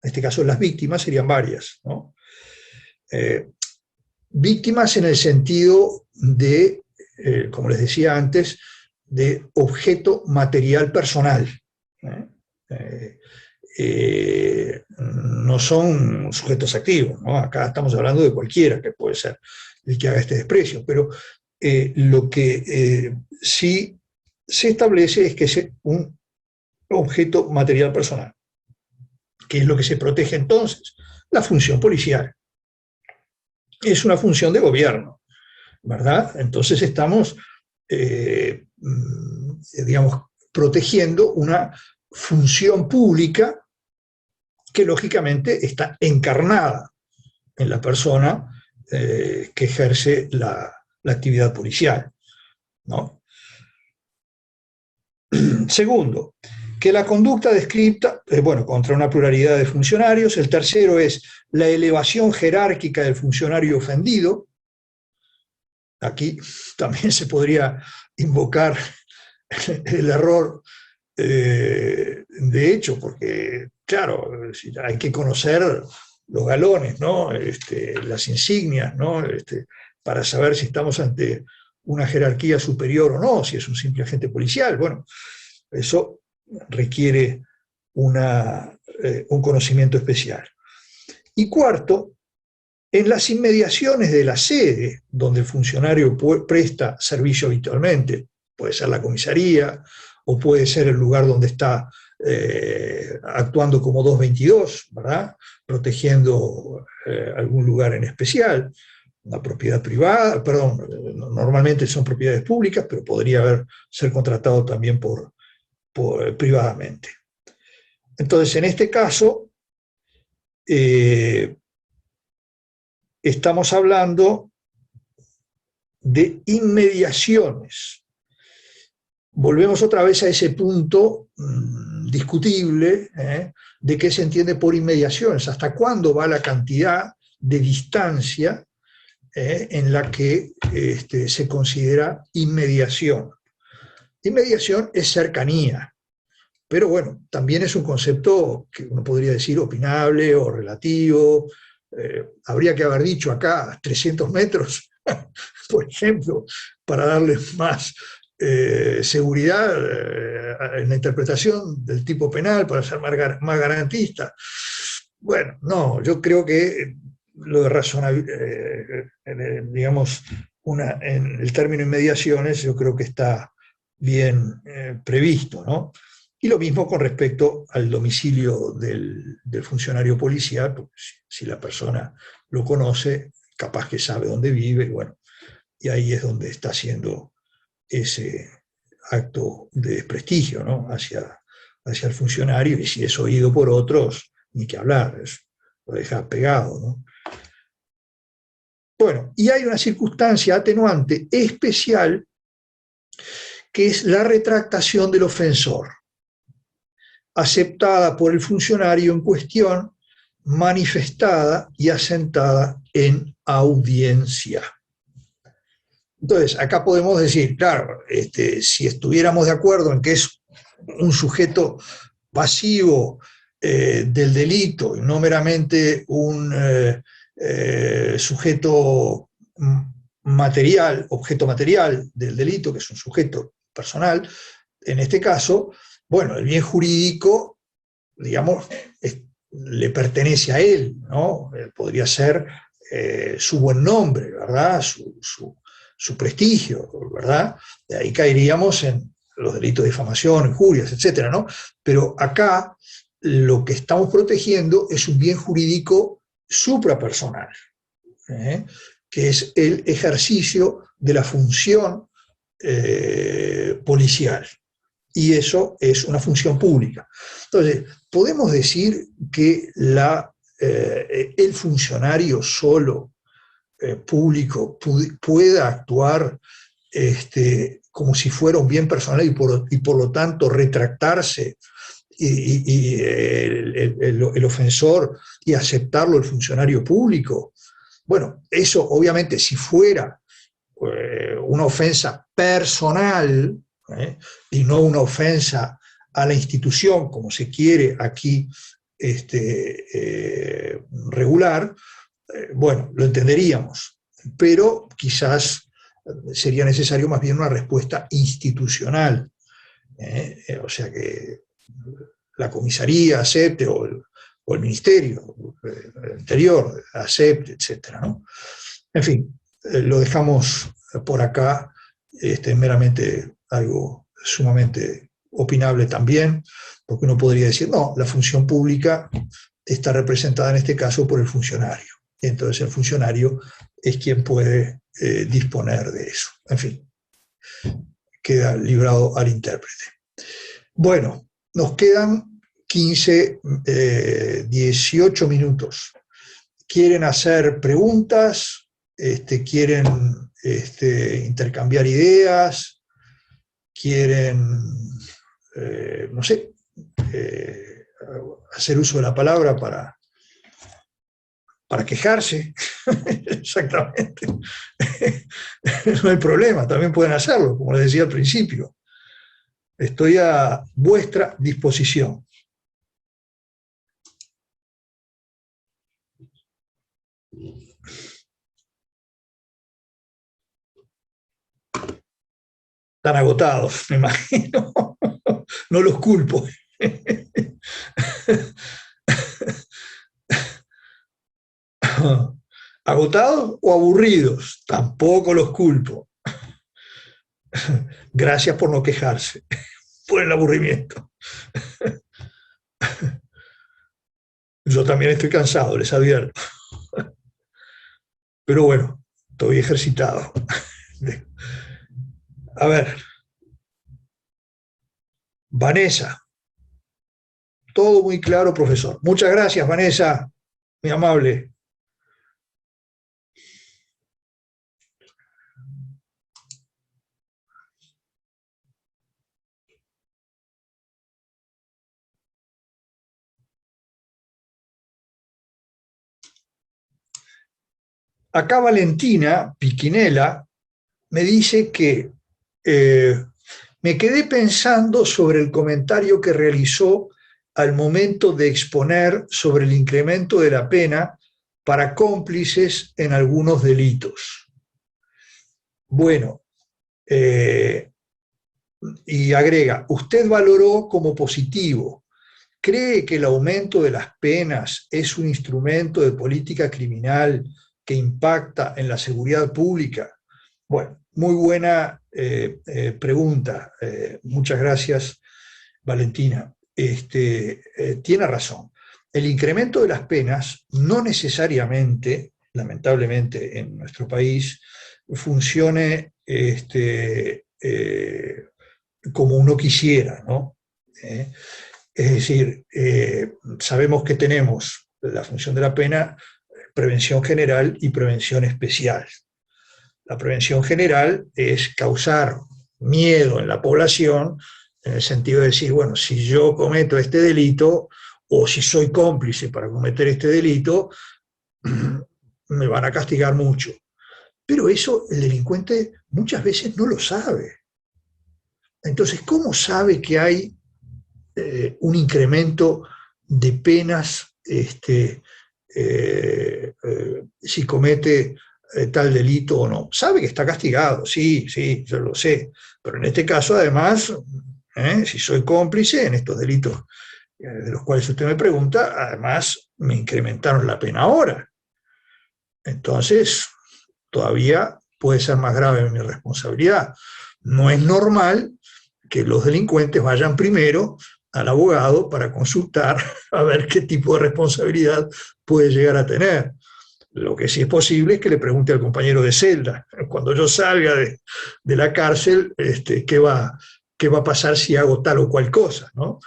En este caso, las víctimas serían varias, ¿no? Víctimas en el sentido de, como les decía antes, de objeto material personal. No son sujetos activos, ¿no? Acá estamos hablando de cualquiera que puede ser el que haga este desprecio, pero lo que sí se establece es que es un objeto material personal. ¿Qué es lo que se protege entonces? La función policial. Es una función de gobierno, ¿verdad? Entonces estamos, digamos, protegiendo una función pública que lógicamente está encarnada en la persona que ejerce la actividad policial, ¿no? Segundo, que la conducta descripta, bueno, contra una pluralidad de funcionarios. El tercero es la elevación jerárquica del funcionario ofendido. Aquí también se podría invocar el error de hecho, porque, claro, hay que conocer los galones, ¿no? Las insignias, ¿no? Para saber si estamos ante una jerarquía superior o no, si es un simple agente policial. Bueno, eso requiere un conocimiento especial. Y cuarto, en las inmediaciones de la sede donde el funcionario presta servicio habitualmente, puede ser la comisaría o puede ser el lugar donde está actuando como 222, ¿verdad? Protegiendo algún lugar en especial, una propiedad privada, perdón, normalmente son propiedades públicas, pero podría ser contratado también privadamente. Entonces, en este caso, estamos hablando de inmediaciones. volvemos otra vez a ese punto discutible de qué se entiende por inmediaciones, hasta cuándo va la cantidad de distancia en la que se considera inmediación. Inmediación es cercanía, pero bueno, también es un concepto que uno podría decir opinable o relativo. Habría que haber dicho acá 300 metros, por ejemplo, para darle más seguridad en la interpretación del tipo penal, para ser más garantista. Bueno, no, yo creo que lo de razonabilidad, digamos, en el término inmediaciones, yo creo que está bien previsto, ¿no? Y lo mismo con respecto al domicilio del funcionario policial, porque si la persona lo conoce, capaz que sabe dónde vive, bueno, y ahí es donde está haciendo ese acto de desprestigio, ¿no? hacia el funcionario, y si es oído por otros, ni que hablar, lo deja pegado, ¿no? Bueno, y hay una circunstancia atenuante especial que es la retractación del ofensor, aceptada por el funcionario en cuestión, manifestada y asentada en audiencia. Entonces, acá podemos decir, claro, si estuviéramos de acuerdo en que es un sujeto pasivo del delito y no meramente un sujeto material, objeto material del delito, que es un sujeto personal, en este caso, bueno, el bien jurídico, digamos, le pertenece a él, ¿no? Podría ser su buen nombre, ¿verdad? Su prestigio, ¿verdad? De ahí caeríamos en los delitos de difamación, injurias, etcétera, ¿no? Pero acá lo que estamos protegiendo es un bien jurídico suprapersonal, que es el ejercicio de la función policial. Y eso es una función pública. Entonces, podemos decir que el funcionario solo público pueda actuar como si fuera un bien personal y por lo tanto retractarse y el ofensor y aceptarlo el funcionario público. Bueno, eso obviamente si fuera una ofensa personal y no una ofensa a la institución, como se quiere aquí regular, bueno, lo entenderíamos, pero quizás sería necesario más bien una respuesta institucional, o sea que la comisaría acepte o el ministerio el interior acepte, etcétera, ¿no? En fin, lo dejamos por acá, meramente algo sumamente opinable también, porque uno podría decir, no, la función pública está representada en este caso por el funcionario. Entonces el funcionario es quien puede disponer de eso. En fin, queda librado al intérprete. Bueno, nos quedan 15, 18 minutos. ¿Quieren hacer preguntas? ¿Quieren intercambiar ideas? ¿Quieren, no sé, hacer uso de la palabra para quejarse? Exactamente. No hay problema, también pueden hacerlo, como les decía al principio. Estoy a vuestra disposición. Están agotados, me imagino. No los culpo. ¿Agotados o aburridos? Tampoco los culpo. Gracias por no quejarse, por el aburrimiento. Yo también estoy cansado, les advierto. Pero bueno, estoy ejercitado. A ver, Vanessa. Todo muy claro, profesor. Muchas gracias, Vanessa. Muy amable. Acá Valentina Piquinela me dice que me quedé pensando sobre el comentario que realizó al momento de exponer sobre el incremento de la pena para cómplices en algunos delitos. Bueno, y agrega, usted valoró como positivo. ¿Cree que el aumento de las penas es un instrumento de política criminal que impacta en la seguridad pública? Bueno, muy buena pregunta. Muchas gracias, Valentina. Tiene razón. El incremento de las penas no necesariamente, lamentablemente en nuestro país, funcione como uno quisiera, ¿no? Es decir, sabemos que tenemos la función de la pena, prevención general y prevención especial. La prevención general es causar miedo en la población, en el sentido de decir, bueno, si yo cometo este delito o si soy cómplice para cometer este delito, me van a castigar mucho. Pero eso el delincuente muchas veces no lo sabe. Entonces, ¿cómo sabe que hay un incremento de penas si comete tal delito o no? Sabe que está castigado, sí, sí, yo lo sé, pero en este caso además, si soy cómplice en estos delitos de los cuales usted me pregunta, además me incrementaron la pena ahora. Entonces, todavía puede ser más grave mi responsabilidad. No es normal que los delincuentes vayan primero al abogado para consultar a ver qué tipo de responsabilidad puede llegar a tener. Lo que sí es posible es que le pregunte al compañero de celda, cuando yo salga de la cárcel, qué va a pasar si hago tal o cual cosa, ¿no?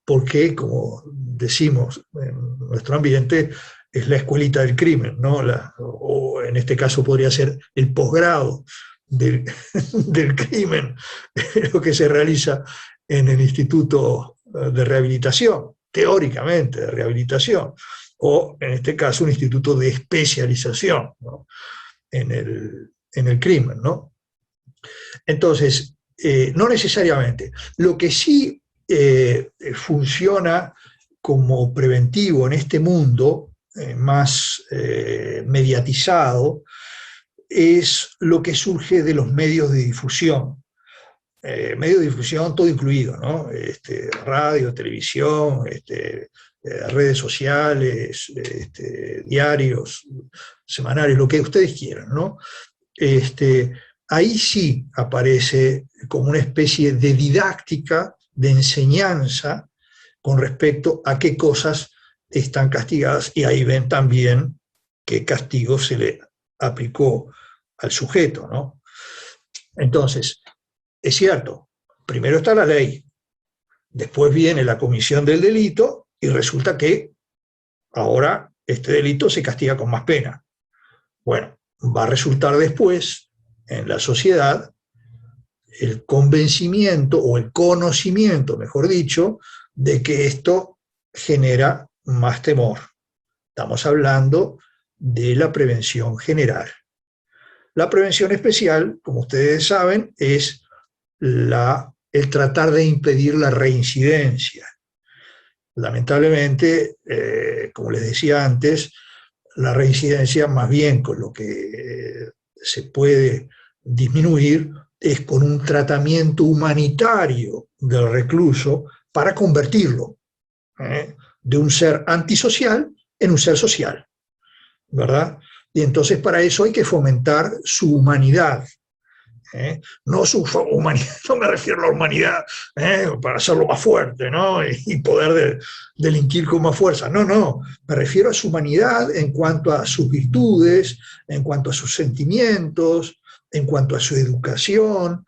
Porque, como decimos en nuestro ambiente, es la escuelita del crimen, ¿no? O en este caso podría ser el posgrado del, del crimen, lo que se realiza en el Instituto de Rehabilitación, teóricamente de rehabilitación, o en este caso un instituto de especialización, ¿no? en el crimen, ¿no? Entonces, no necesariamente. Lo que sí funciona como preventivo en este mundo más mediatizado es lo que surge de los medios de difusión. Medios de difusión todo incluido, ¿no? Radio, televisión, redes sociales, diarios, semanarios, lo que ustedes quieran, ¿no? Ahí sí aparece como una especie de didáctica, de enseñanza con respecto a qué cosas están castigadas, y ahí ven también qué castigo se le aplicó al sujeto, ¿no? Entonces, es cierto, primero está la ley, después viene la comisión del delito y resulta que ahora este delito se castiga con más pena. Bueno, va a resultar después en la sociedad el convencimiento o el conocimiento, mejor dicho, de que esto genera más temor. Estamos hablando de la prevención general. La prevención especial, como ustedes saben, es el tratar de impedir la reincidencia. Lamentablemente, como les decía antes, la reincidencia más bien con lo que se puede disminuir es con un tratamiento humanitario del recluso para convertirlo de un ser antisocial en un ser social, ¿verdad? Y entonces para eso hay que fomentar su humanidad. No su humanidad, no me refiero a la humanidad para hacerlo más fuerte, ¿no? Y poder delinquir con más fuerza. No, no, me refiero a su humanidad en cuanto a sus virtudes, en cuanto a sus sentimientos, en cuanto a su educación,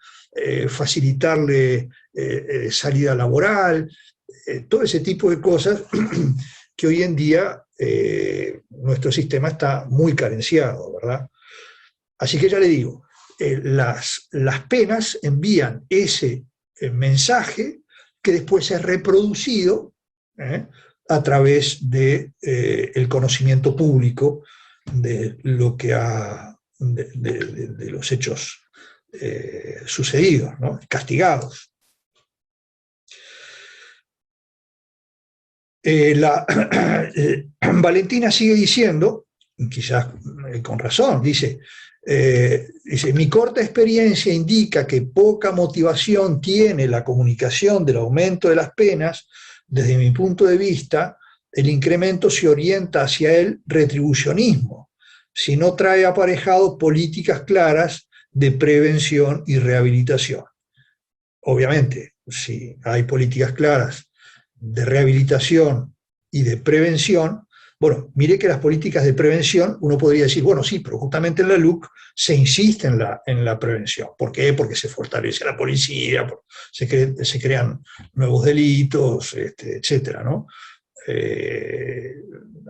facilitarle salida laboral, todo ese tipo de cosas que hoy en día nuestro sistema está muy carenciado, ¿verdad? Así que ya le digo, las penas envían ese mensaje que después es reproducido a través del conocimiento público de lo que de los hechos sucedidos, ¿no? Castigados. Valentina sigue diciendo, quizás con razón, dice, mi corta experiencia indica que poca motivación tiene la comunicación del aumento de las penas. Desde mi punto de vista, el incremento se orienta hacia el retribucionismo, si no trae aparejado políticas claras de prevención y rehabilitación. Obviamente, si hay políticas claras de rehabilitación y de prevención, bueno, mire que las políticas de prevención, uno podría decir, bueno, sí, pero justamente en la LUC se insiste en la prevención. ¿Por qué? Porque se fortalece la policía, se crean nuevos delitos, etcétera, ¿no?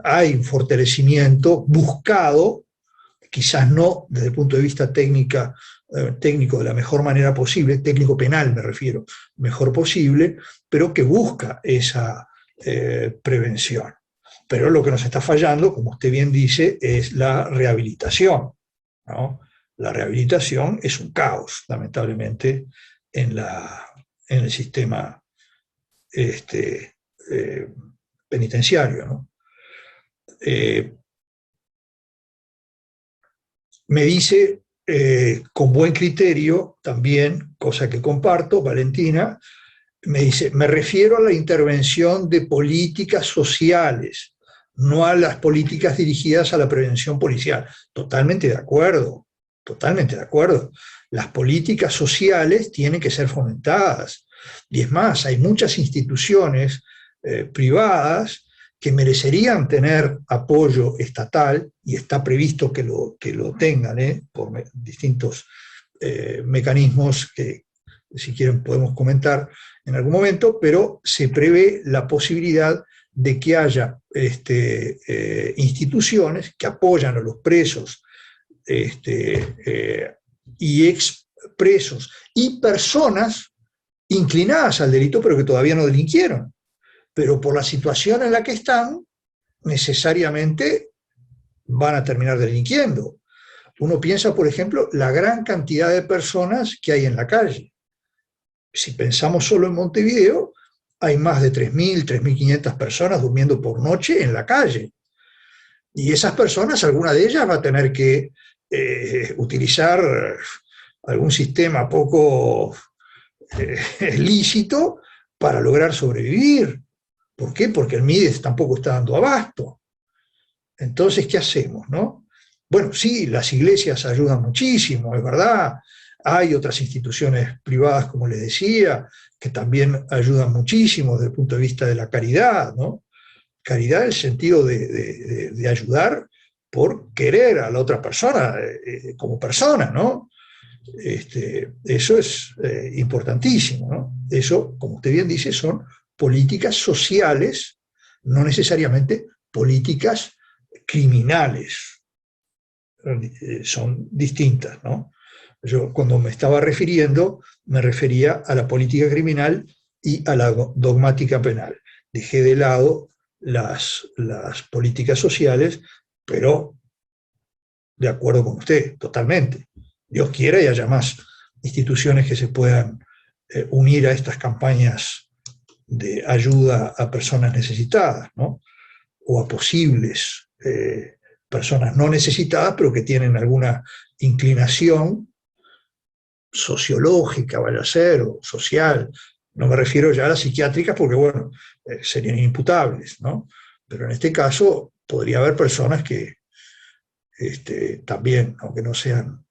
Hay un fortalecimiento buscado, quizás no desde el punto de vista técnico de la mejor manera posible, técnico penal me refiero, mejor posible, pero que busca esa prevención. Pero lo que nos está fallando, como usted bien dice, es la rehabilitación, ¿no? La rehabilitación es un caos, lamentablemente, en, en el sistema eh, penitenciario, ¿no? Me dice con buen criterio también, cosa que comparto, Valentina, me dice, me refiero a la intervención de políticas sociales, no a las políticas dirigidas a la prevención policial. Totalmente de acuerdo, totalmente de acuerdo. Las políticas sociales tienen que ser fomentadas. Y es más, hay muchas instituciones privadas que merecerían tener apoyo estatal, y está previsto que lo tengan por distintos mecanismos que, si quieren, podemos comentar en algún momento, pero se prevé la posibilidad de que haya instituciones que apoyan a los presos y expresos y personas inclinadas al delito, pero que todavía no delinquieron. Pero por la situación en la que están, necesariamente van a terminar delinquiendo. Uno piensa, por ejemplo, la gran cantidad de personas que hay en la calle. Si pensamos solo en Montevideo, hay más de 3.000 personas durmiendo por noche en la calle. Y esas personas, alguna de ellas va a tener que utilizar algún sistema poco lícito para lograr sobrevivir. ¿Por qué? Porque el MIDES tampoco está dando abasto. Entonces, ¿qué hacemos, no? Bueno, sí, las iglesias ayudan muchísimo, es verdad. Hay otras instituciones privadas, como les decía, que también ayudan muchísimo desde el punto de vista de la caridad, ¿no? Caridad en el sentido de ayudar por querer a la otra persona como persona, ¿no? Eso es importantísimo, ¿no? Eso, como usted bien dice, son políticas sociales, no necesariamente políticas criminales. Son distintas, ¿no? Yo cuando me estaba refiriendo, me refería a la política criminal y a la dogmática penal. Dejé de lado las políticas sociales, pero de acuerdo con usted, totalmente. Dios quiera y haya más instituciones que se puedan unir a estas campañas de ayuda a personas necesitadas, ¿no? O a posibles personas no necesitadas, pero que tienen alguna inclinación sociológica, vaya a ser, o social. No me refiero ya a las psiquiátricas porque, bueno, serían imputables, ¿no? Pero en este caso podría haber personas que también, aunque no sean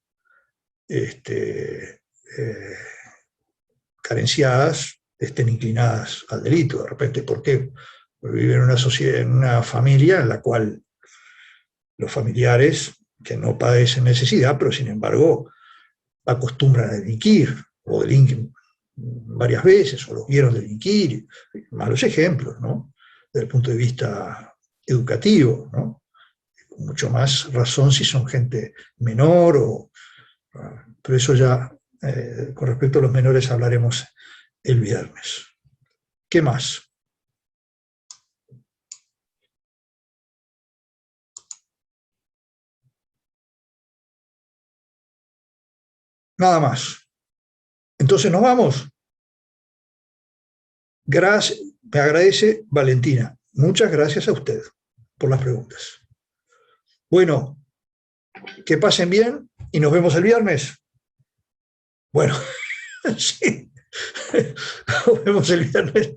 carenciadas, estén inclinadas al delito de repente. ¿Por qué? Porque viven en una sociedad, en una familia en la cual los familiares que no padecen necesidad, pero sin embargo acostumbran a delinquir, o delinquen varias veces, o los vieron delinquir, malos ejemplos, ¿no? Desde el punto de vista educativo, ¿no? Con mucho más razón si son gente menor, pero eso ya, con respecto a los menores, hablaremos el viernes. ¿Qué más? Nada más. Entonces nos vamos. Gracias, me agradece Valentina. Muchas gracias a usted por las preguntas. Bueno, que pasen bien y nos vemos el viernes. Bueno, sí, nos vemos el viernes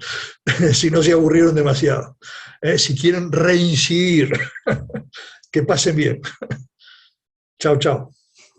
si no se aburrieron demasiado. Si quieren reincidir, que pasen bien. Chao, chao.